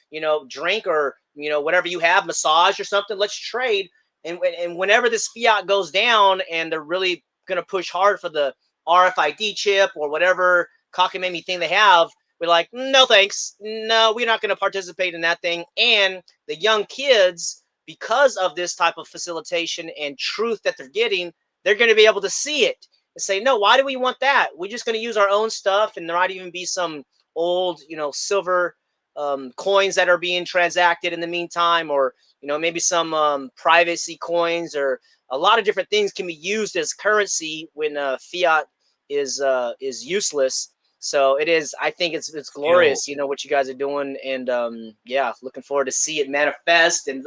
drink or, whatever you have, massage or something, let's trade. And whenever this fiat goes down and they're really going to push hard for the RFID chip or whatever cockamamie thing they have, we're like, no, thanks. No, we're not going to participate in that thing. And the young kids, because of this type of facilitation and truth that they're getting, they're going to be able to see it and say, no, why do we want that? We're just going to use our own stuff, and there might even be some old, silver coins that are being transacted in the meantime, or maybe some privacy coins, or a lot of different things can be used as currency when fiat is useless. So it is. I think it's glorious, what you guys are doing, and yeah, looking forward to see it manifest. And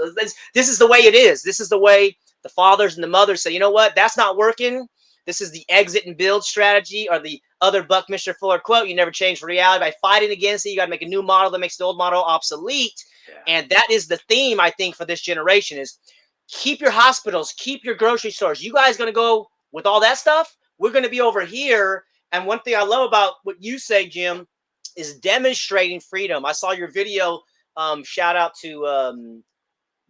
this is the way it is. This is the way the fathers and the mothers say, you know what, that's not working. This is the exit and build strategy, or the other Buckminster Fuller quote: "You never change reality by fighting against it. You got to make a new model that makes the old model obsolete." Yeah. And that is the theme, I think, for this generation: is keep your hospitals, keep your grocery stores. You guys going to go with all that stuff? We're going to be over here. And one thing I love about what you say, Jim, is demonstrating freedom. I saw your video. Shout out to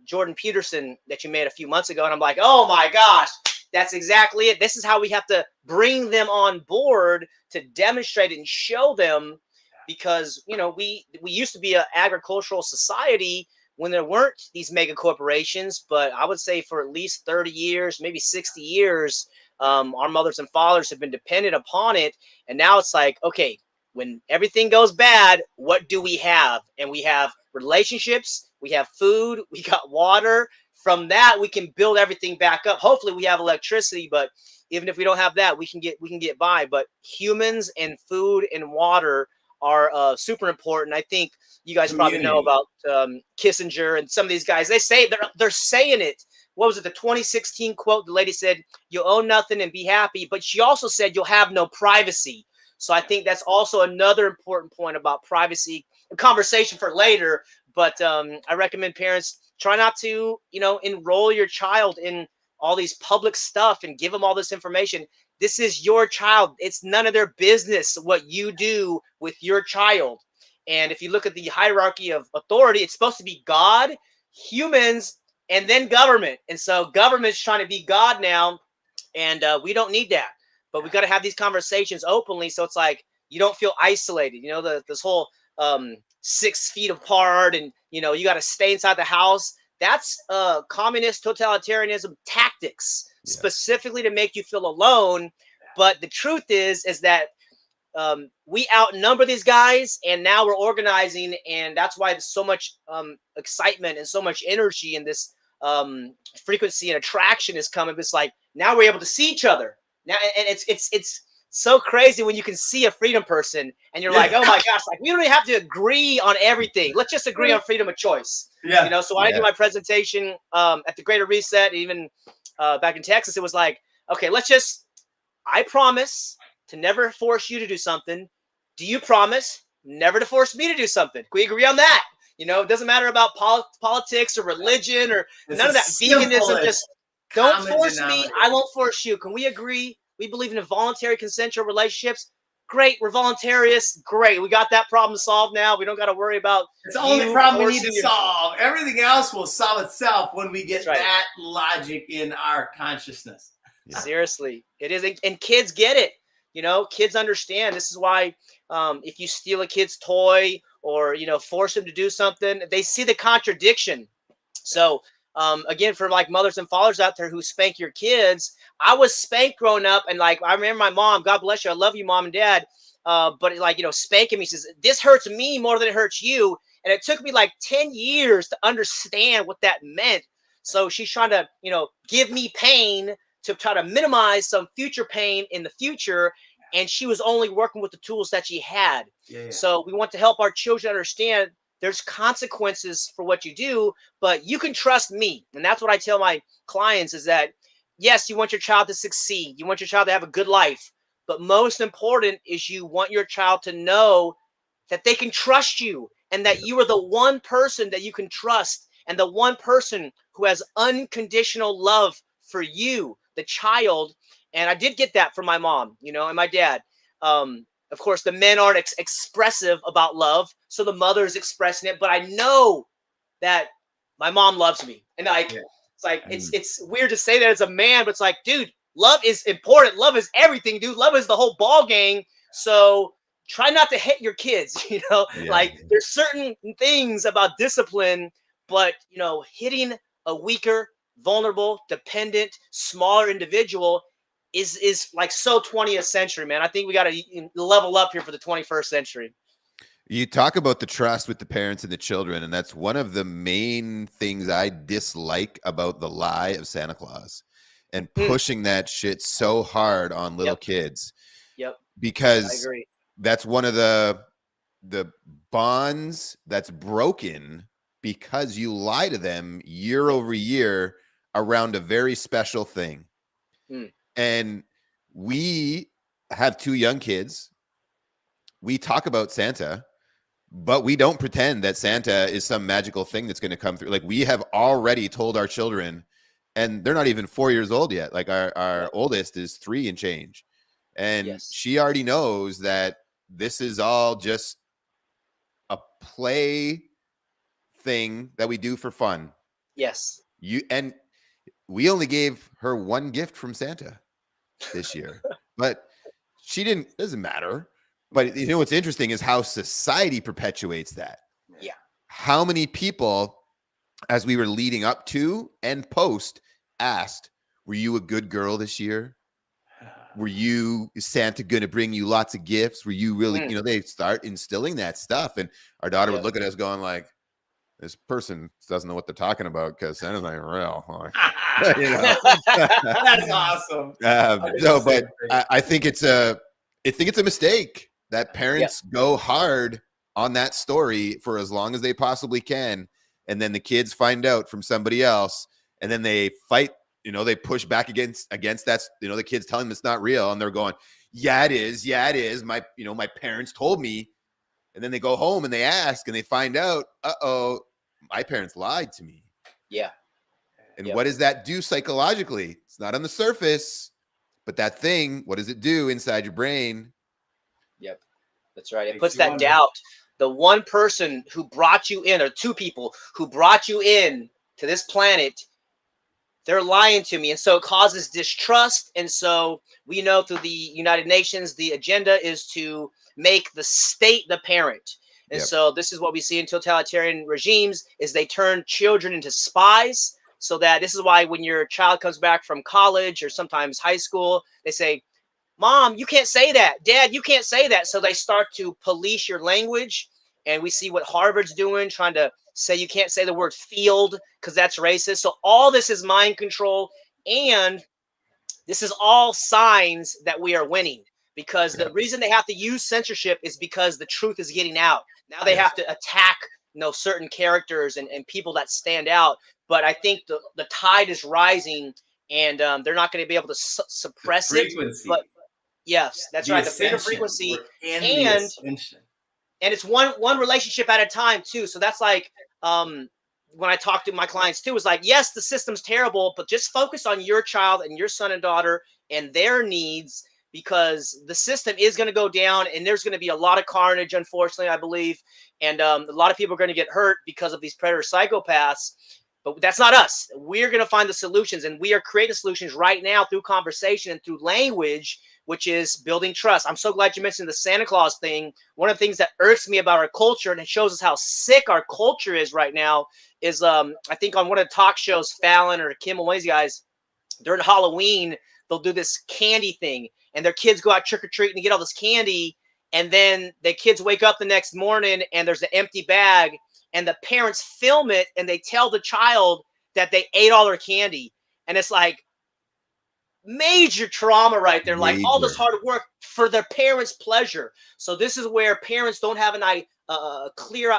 Jordan Peterson that you made a few months ago. And I'm like, oh my gosh, that's exactly it. This is how we have to bring them on board to demonstrate it and show them, because, you know, we used to be an agricultural society when there weren't these mega corporations. But I would say for at least 30 years, maybe 60 years, our mothers and fathers have been dependent upon it. And now it's like, okay, when everything goes bad, what do we have? And we have relationships, we have food, we got water. From that, we can build everything back up. Hopefully we have electricity, but even if we don't have that, we can get by. But humans and food and water are super important. I think you guys probably know about Kissinger and some of these guys. They say they're saying it. What was it? The 2016 quote, the lady said, "You'll own nothing and be happy," but she also said you'll have no privacy. So I think that's also another important point about privacy. A conversation for later, but I recommend parents try not to, you know, enroll your child in all these public stuff and give them all this information. This is your child. It's none of their business what you do with your child. And if you look at the hierarchy of authority, it's supposed to be God, humans, and then government. And so government's trying to be God now, and we don't need that. But we got to have these conversations openly, so it's like you don't feel isolated. You know, this whole 6 feet apart, and you know, you got to stay inside the house. That's communist totalitarianism tactics, specifically to make you feel alone. But the truth is that we outnumber these guys, and now we're organizing, and that's why there's so much excitement and so much energy, and this frequency and attraction is coming. It's like now we're able to see each other now, and it's so crazy when you can see a freedom person and you're like, oh my gosh, like we don't even have to agree on everything. Let's just agree on freedom of choice. Yeah. You know, so when I do my presentation at the Greater Reset, even back in Texas, it was like, okay, I promise to never force you to do something. Do you promise never to force me to do something? Can we agree on that? You know, it doesn't matter about politics or religion or none of that. Veganism, just don't force me. I won't force you. Can we agree? We believe in voluntary consensual relationships. Great, we're voluntarists. Great, we got that problem solved now. We don't got to worry about. It's the only problem we need to solve. Everything else will solve itself when we get that logic in our consciousness. Yeah. Seriously, it is, and kids get it. You know, kids understand. This is why if you steal a kid's toy or, you know, force them to do something, they see the contradiction. So again, for like mothers and fathers out there who spank your kids, I was spanked growing up, and like I remember my mom, God bless you, I love you, mom and dad, but like, you know, spanking me, says this hurts me more than it hurts you, and it took me like 10 years to understand what that meant. So she's trying to, you know, give me pain to try to minimize some future pain in the future, and she was only working with the tools that she had. So we want to help our children understand there's consequences for what you do, but you can trust me. And that's what I tell my clients is that, yes, you want your child to succeed. You want your child to have a good life. But most important is you want your child to know that they can trust you and that you are the one person that you can trust and the one person who has unconditional love for you, the child. And I did get that from my mom, you know, and my dad. Of course, the men aren't expressive about love, so the mother is expressing it. But I know that my mom loves me, and like it's like it's weird to say that as a man, but it's like, dude, love is important. Love is everything, dude. Love is the whole ball game. So try not to hit your kids. You know, like there's certain things about discipline, but you know, hitting a weaker, vulnerable, dependent, smaller individual is like so 20th century, man. I think we got to level up here for the 21st century. You talk about the trust with the parents and the children, and that's one of the main things I dislike about the lie of Santa Claus and pushing that shit so hard on little kids. Because that's one of the bonds that's broken because you lie to them year over year around a very special thing. And we have 2 young kids. We talk about Santa, but we don't pretend that Santa is some magical thing that's going to come through. Like we have already told our children, and they're not even 4 years old yet. Like our oldest is 3 and change. And Yes. she already knows that this is all just a play thing that we do for fun. Yes. And we only gave her one gift from Santa this year, but doesn't matter. But you know what's interesting is how society perpetuates that. Yeah. How many people, as we were leading up to and post, asked, were you a good girl this year? Were you, is Santa going to bring you lots of gifts? Were you really, they start instilling that stuff. And our daughter would look at us going like, this person doesn't know what they're talking about because Santa's not even real. That's awesome. But I think it's a mistake that parents go hard on that story for as long as they possibly can, and then the kids find out from somebody else, and then they fight. They push back against that. The kids telling them it's not real, and they're going, "Yeah, it is. Yeah, it is. My parents told me." And then they go home and they ask and they find out, my parents lied to me. Yeah. And what does that do psychologically? It's not on the surface, but that thing, what does it do inside your brain? Yep. That's right. It puts that doubt. The one person who brought you in, or two people who brought you in to this planet, they're lying to me. And so it causes distrust. And so we know through the United Nations, the agenda is to make the state the parent. And so this is what we see in totalitarian regimes is they turn children into spies. So that this is why when your child comes back from college or sometimes high school, they say, Mom, you can't say that. Dad, you can't say that. So they start to police your language. And we see what Harvard's doing, trying to say you can't say the word field because that's racist. So all this is mind control. And this is all signs that we are winning, because the reason they have to use censorship is because the truth is getting out. Now they have to attack certain characters and people that stand out. But I think the tide is rising, and they're not going to be able to suppress it. But yes, that's right. The freedom frequency and it's one relationship at a time too. So that's like when I talk to my clients too, it's like, yes, the system's terrible, but just focus on your child and your son and daughter and their needs, because the system is going to go down and there's going to be a lot of carnage, unfortunately, I believe. And a lot of people are going to get hurt because of these predator psychopaths. But that's not us. We're going to find the solutions, and we are creating solutions right now through conversation and through language, which is building trust. I'm so glad you mentioned the Santa Claus thing. One of the things that irks me about our culture, and it shows us how sick our culture is right now, is I think on one of the talk shows, Fallon or Kimmel, one of these guys, during Halloween, they'll do this candy thing, and their kids go out trick-or-treating to get all this candy, and then the kids wake up the next morning, and there's an empty bag, and the parents film it, and they tell the child that they ate all their candy. And it's like major trauma right there, like all this hard work for their parents' pleasure. So this is where parents don't have a clear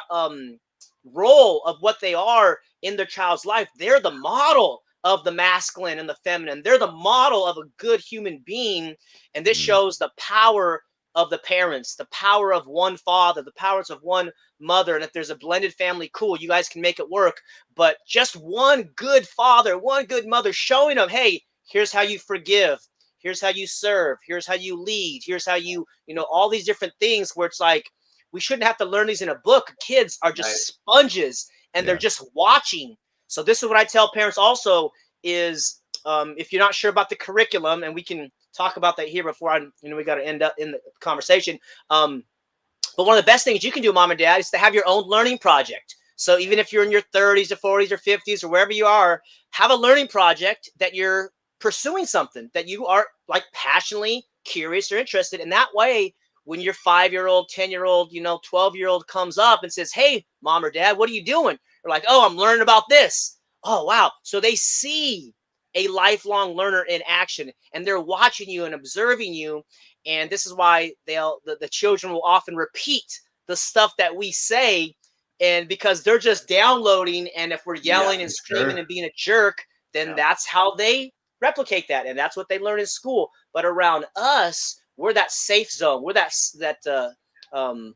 role of what they are in their child's life. They're the model of the masculine and the feminine. They're the model of a good human being. And this shows the power of the parents, the power of one father, the powers of one mother. And if there's a blended family, cool, you guys can make it work. But just one good father, one good mother showing them, hey, here's how you forgive, here's how you serve, here's how you lead, here's how you all these different things, where it's like we shouldn't have to learn these in a book. Kids are just sponges, and they're just watching. So this is what I tell parents also is if you're not sure about the curriculum, and we can talk about that here before we got to end up in the conversation. But one of the best things you can do, mom and dad, is to have your own learning project. So even if you're in your 30s or 40s or 50s or wherever you are, have a learning project that you're pursuing, something that you are like passionately curious or interested. And that way, when your 5-year-old, 10-year-old, 12-year-old comes up and says, hey, mom or dad, what are you doing? You're like, oh, I'm learning about this. Oh, wow. So they see a lifelong learner in action, and they're watching you and observing you. And this is why the children will often repeat the stuff that we say, and because they're just downloading. And if we're yelling and screaming and being a jerk, then that's how they replicate that, and that's what they learn in school. But around us, we're that safe zone. We're that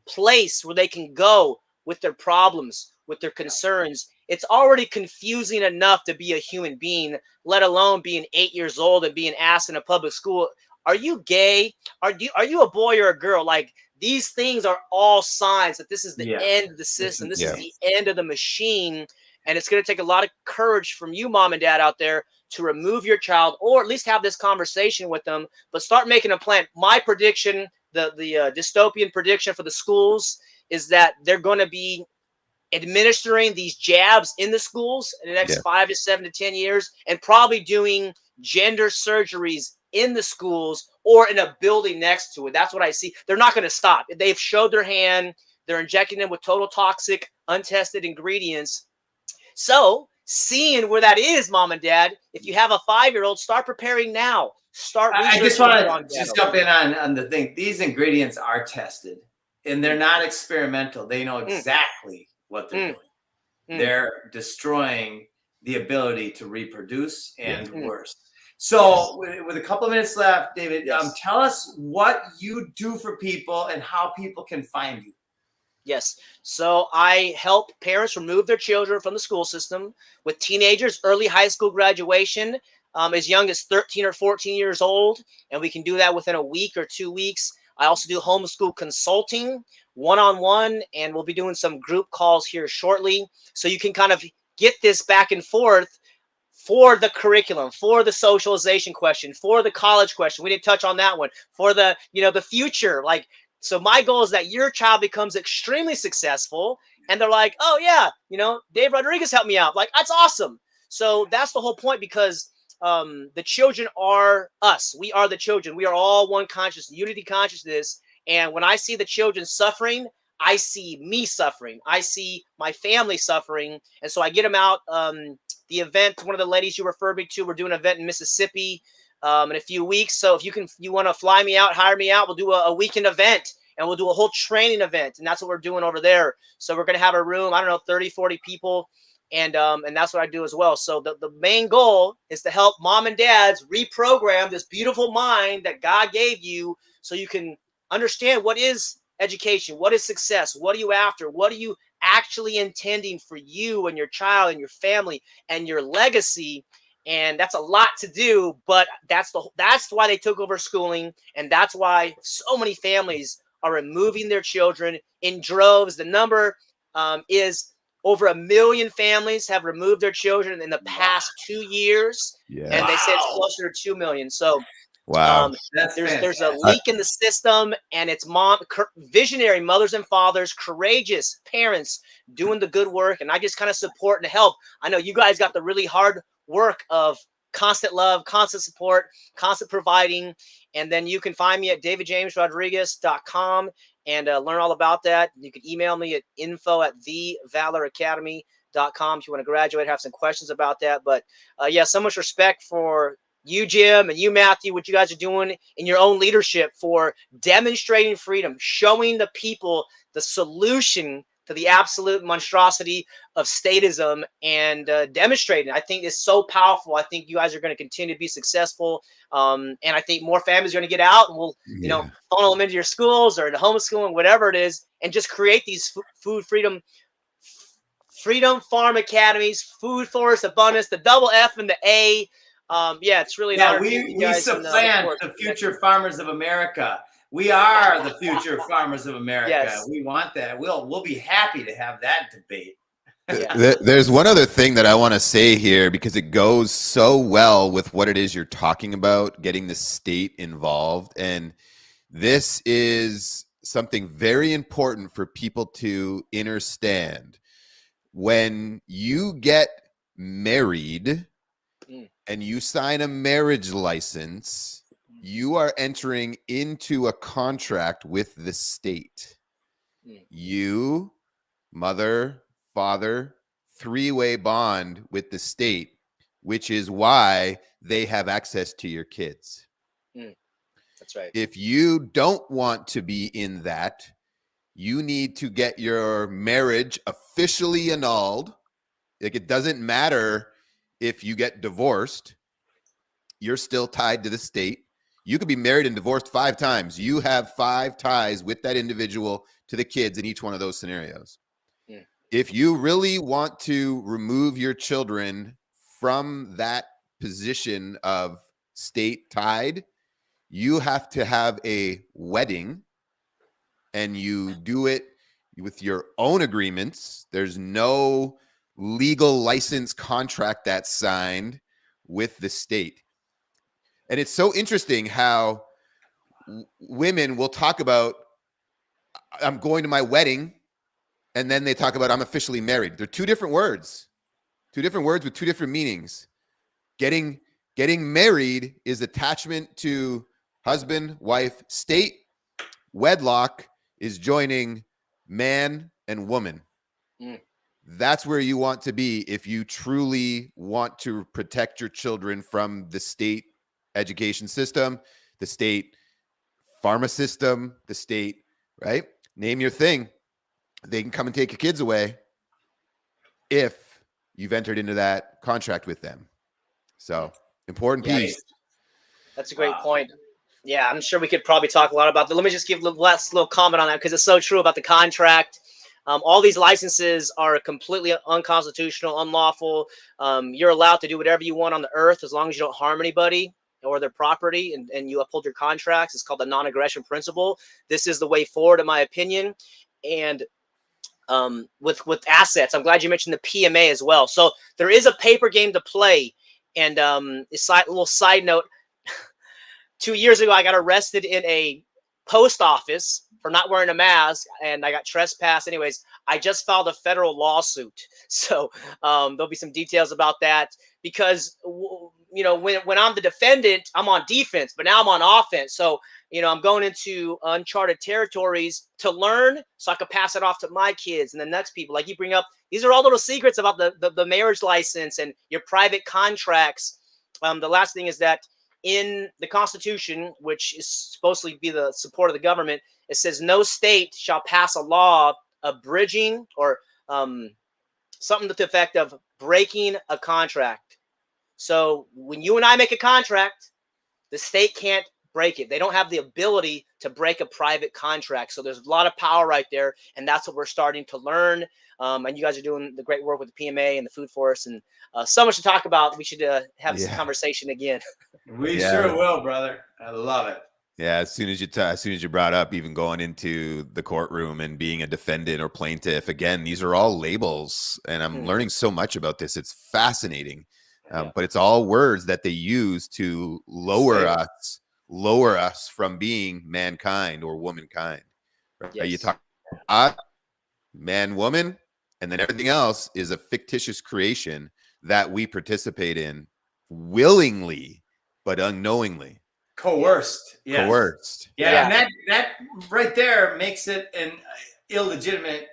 place where they can go with their problems, with their concerns. It's already confusing enough to be a human being, let alone being 8 years old and being asked in a public school, Are you gay? Are you a boy or a girl? Like, these things are all signs that this is the Yeah. end of the system. This is Yeah. the end of the machine. And it's going to take a lot of courage from you, mom and dad out there, to remove your child, or at least have this conversation with them, but start making a plan. My prediction, the dystopian prediction for the schools, is that they're going to be administering these jabs in the schools in the next Yeah. 5 to 7 to 10 years, and probably doing gender surgeries in the schools or in a building next to it. That's what I see. They're not going to stop. They've showed their hand. They're injecting them with total toxic, untested ingredients. So, seeing where that is, mom and dad, if you have a 5-year-old, start preparing now. Start I just researching want on to just jump in on the thing. These ingredients are tested, and they're not experimental. They know exactly what they're doing. They're destroying the ability to reproduce and worse. So, with a couple of minutes left, David, tell us what you do for people and how people can find you. Yes. So I help parents remove their children from the school system with teenagers, early high school graduation, as young as 13 or 14 years old. And we can do that within a week or 2 weeks. I also do homeschool consulting one-on-one, and we'll be doing some group calls here shortly. So you can kind of get this back and forth for the curriculum, for the socialization question, for the college question. We didn't touch on that one. For the, the future. Like, so my goal is that your child becomes extremely successful, and they're like, oh yeah, Dave Rodriguez helped me out. Like, that's awesome. So that's the whole point, because the children are us. We are the children. We are all one conscious, unity consciousness. And when I see the children suffering, I see me suffering. I see my family suffering. And so I get them out. The event, one of the ladies you referred me to, we're doing an event in Mississippi in a few weeks. So if you want to fly me out, hire me out, we'll do a weekend event, and we'll do a whole training event. And that's what we're doing over there. So we're going to have a room, I don't know, 30, 40 people. And that's what I do as well. So the main goal is to help mom and dads reprogram this beautiful mind that God gave you, so you can understand what is education, what is success, what are you after, what are you actually intending for you and your child and your family and your legacy. And that's a lot to do, but that's why they took over schooling, and that's why so many families are removing their children in droves. The number is over 1 million families have removed their children in the past 2 years, Yeah. and they said it's closer to 2 million. So Wow. there's a leak in the system, and it's visionary mothers and fathers, courageous parents doing the good work, and I just kind of support and help. I know you guys got the really hard work of constant love, constant support, constant providing. And then you can find me at davidjamesrodriguez.com and learn all about that. You can email me at info@thevaloracademy.com if you want to graduate, have some questions about that. But yeah, so much respect for you, Jim, and you, Matthew, what you guys are doing in your own leadership for demonstrating freedom, showing the people the solution to the absolute monstrosity of statism, and demonstrating. I think it's so powerful. I think you guys are going to continue to be successful, and I think more families are going to get out, and we'll funnel them into your schools or into homeschooling, whatever it is, and just create these food freedom farm academies, food forest abundance, the double F and the A. Yeah, it's really an honor to meet you we guys. supplant the future farmers of America. We are the future farmers of America. Yes. We want that. We'll be happy to have that debate. There's one other thing that I want to say here, because it goes so well with what it is you're talking about, getting the state involved. And this is something very important for people to understand. When you get married and you sign a marriage license, you are entering into a contract with the state. You, mother, father, three-way bond with the state, which is why they have access to your kids. That's right. If you don't want to be in that, you need to get your marriage officially annulled. Like, it doesn't matter if you get divorced, you're still tied to the state. You could be married and divorced 5 times. You have 5 ties with that individual to the kids in each one of those scenarios. If you really want to remove your children from that position of state tied, you have to have a wedding, and you do it with your own agreements. There's no legal license contract that's signed with the state. And it's so interesting how women will talk about, I'm going to my wedding, and then they talk about, I'm officially married. They're two different words with two different meanings. Getting married is attachment to husband, wife, state. Wedlock is joining man and woman. That's where you want to be if you truly want to protect your children from the state education system, the state pharma system, the state, right? Name your thing. They can come and take your kids away if you've entered into that contract with them. So important piece. That's a great point. Yeah, I'm sure we could probably talk a lot about that. Let me just give a last little comment on that, because it's so true about the contract. All these licenses are completely unconstitutional, unlawful. You're allowed to do whatever you want on the earth as long as you don't harm anybody or their property, and you uphold your contracts. It's called the non-aggression principle. This is the way forward, in my opinion. And with assets, I'm glad you mentioned the PMA as well. So there is a paper game to play. And a little side note, 2 years ago, I got arrested in a post office for not wearing a mask, and I got trespassed. Anyways, I just filed a federal lawsuit. So there'll be some details about that, because, you know, when I'm the defendant, I'm on defense, but now I'm on offense. So, you know, I'm going into uncharted territories to learn so I can pass it off to my kids and the next people. Like you bring up, these are all little secrets about the marriage license and your private contracts. The last thing is that in the Constitution, which is supposed to be the support of the government, it says no state shall pass a law abridging or something to the effect of breaking a contract. So when you and I make a contract, the state can't break it. They don't have the ability to break a private contract. So there's a lot of power right there, and that's what we're starting to learn. And you guys are doing the great work with the PMA and the food forest, and so much to talk about. We should have this conversation again. We sure will, brother. I love it. Yeah, as soon as you brought up even going into the courtroom and being a defendant or plaintiff, again, these are all labels, and I'm learning so much about this. It's fascinating, but it's all words that they use to lower us from being mankind or womankind. Right? Yes. You talk man, woman, and then everything else is a fictitious creation that we participate in willingly, but unknowingly. Coerced. Yes. Coerced. Yeah. And that right there makes it an illegitimate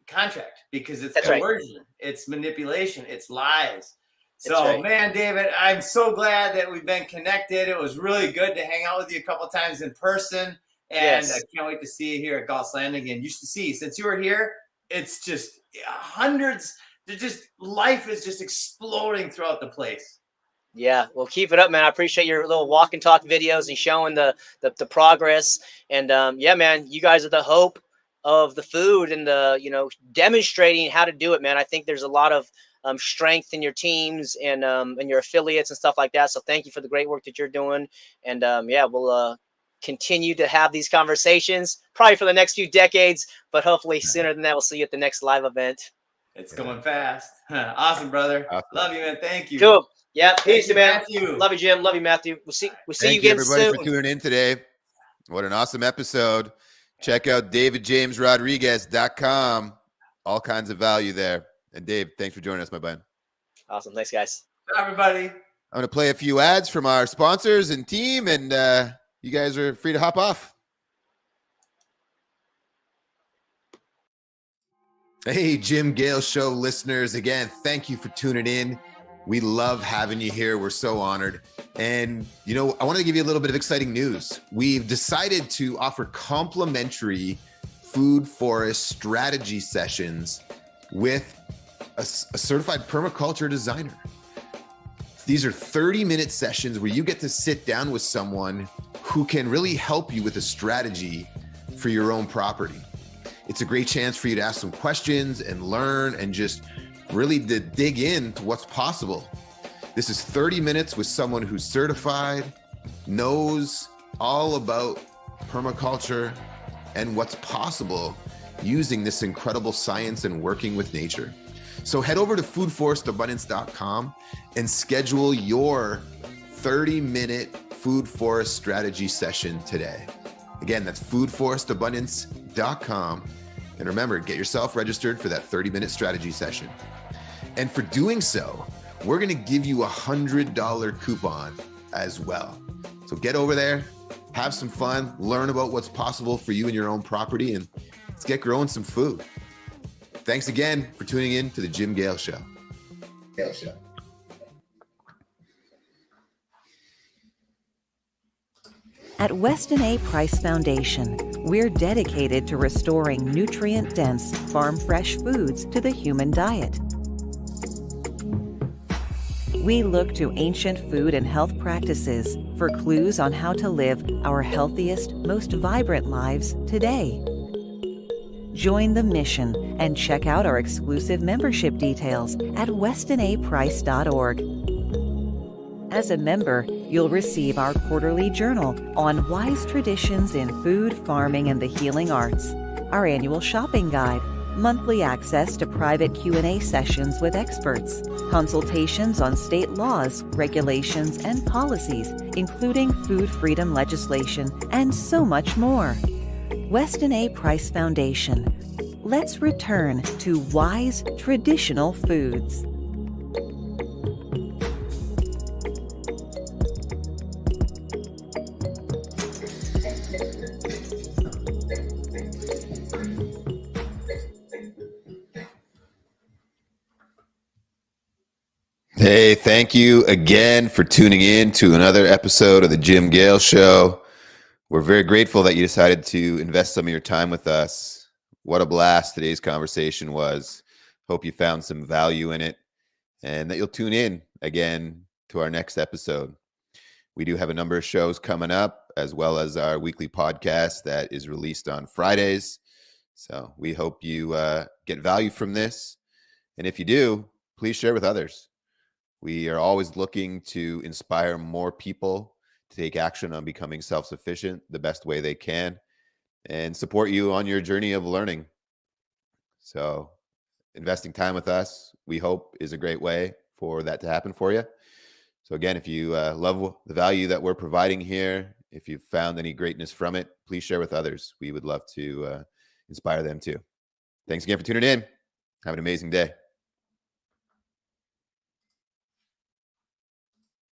contract, because it's coercion, right. It's manipulation, it's lies. So, right. Man, David, I'm so glad that we've been connected. It was really good to hang out with you a couple of times in person. And I can't wait to see you here at Gale Landing again. You should see, since you were here, it's just hundreds. Life is just exploding throughout the place. Yeah, well, keep it up, man. I appreciate your little walk and talk videos and showing the progress. And yeah, man, you guys are the hope of the food and demonstrating how to do it, man. I think there's a lot of strength in your teams and your affiliates and stuff like that. So thank you for the great work that you're doing. And yeah, we'll continue to have these conversations probably for the next few decades, but hopefully sooner than that, we'll see you at the next live event. It's going fast. Awesome, brother. Awesome. Love you, man. Thank you. Cool. Yeah, peace, man. Matthew. Love you, Jim. Love you, Matthew. We'll see you again soon. Thank you, everybody, for tuning in today. What an awesome episode. Check out davidjamesrodriguez.com. All kinds of value there. And Dave, thanks for joining us, my bud. Awesome. Thanks, guys. Bye, everybody. I'm going to play a few ads from our sponsors and team, and you guys are free to hop off. Hey, Jim Gale Show listeners. Again, thank you for tuning in. We love having you here. We're so honored. And, I want to give you a little bit of exciting news. We've decided to offer complimentary food forest strategy sessions with a certified permaculture designer. These are 30-minute sessions where you get to sit down with someone who can really help you with a strategy for your own property. It's a great chance for you to ask some questions and learn and just really to dig into what's possible. This is 30 minutes with someone who's certified, knows all about permaculture and what's possible using this incredible science and working with nature. So head over to foodforestabundance.com and schedule your 30-minute food forest strategy session today. Again, that's foodforestabundance.com. And remember, get yourself registered for that 30-minute strategy session. And for doing so, we're going to give you a $100 coupon as well. So get over there, have some fun, learn about what's possible for you and your own property, and let's get growing some food. Thanks again for tuning in to the Jim Gale Show. Gale Show. At Weston A. Price Foundation, we're dedicated to restoring nutrient-dense, farm-fresh foods to the human diet. We look to ancient food and health practices for clues on how to live our healthiest, most vibrant lives today. Join the mission and check out our exclusive membership details at westonaprice.org. As a member, you'll receive our quarterly journal on wise traditions in food, farming, and the healing arts, our annual shopping guide, monthly access to private Q&A sessions with experts, consultations on state laws, regulations, and policies, including food freedom legislation, and so much more. Weston A. Price Foundation. Let's return to wise traditional foods. Hey, thank you again for tuning in to another episode of the Jim Gale Show. We're very grateful that you decided to invest some of your time with us. What a blast today's conversation was. Hope you found some value in it and that you'll tune in again to our next episode. We do have a number of shows coming up, as well as our weekly podcast that is released on Fridays. So we hope you get value from this. And if you do, please share with others. We are always looking to inspire more people to take action on becoming self-sufficient the best way they can and support you on your journey of learning. So investing time with us, we hope, is a great way for that to happen for you. So again, if you love the value that we're providing here, if you've found any greatness from it, please share with others. We would love to inspire them too. Thanks again for tuning in. Have an amazing day.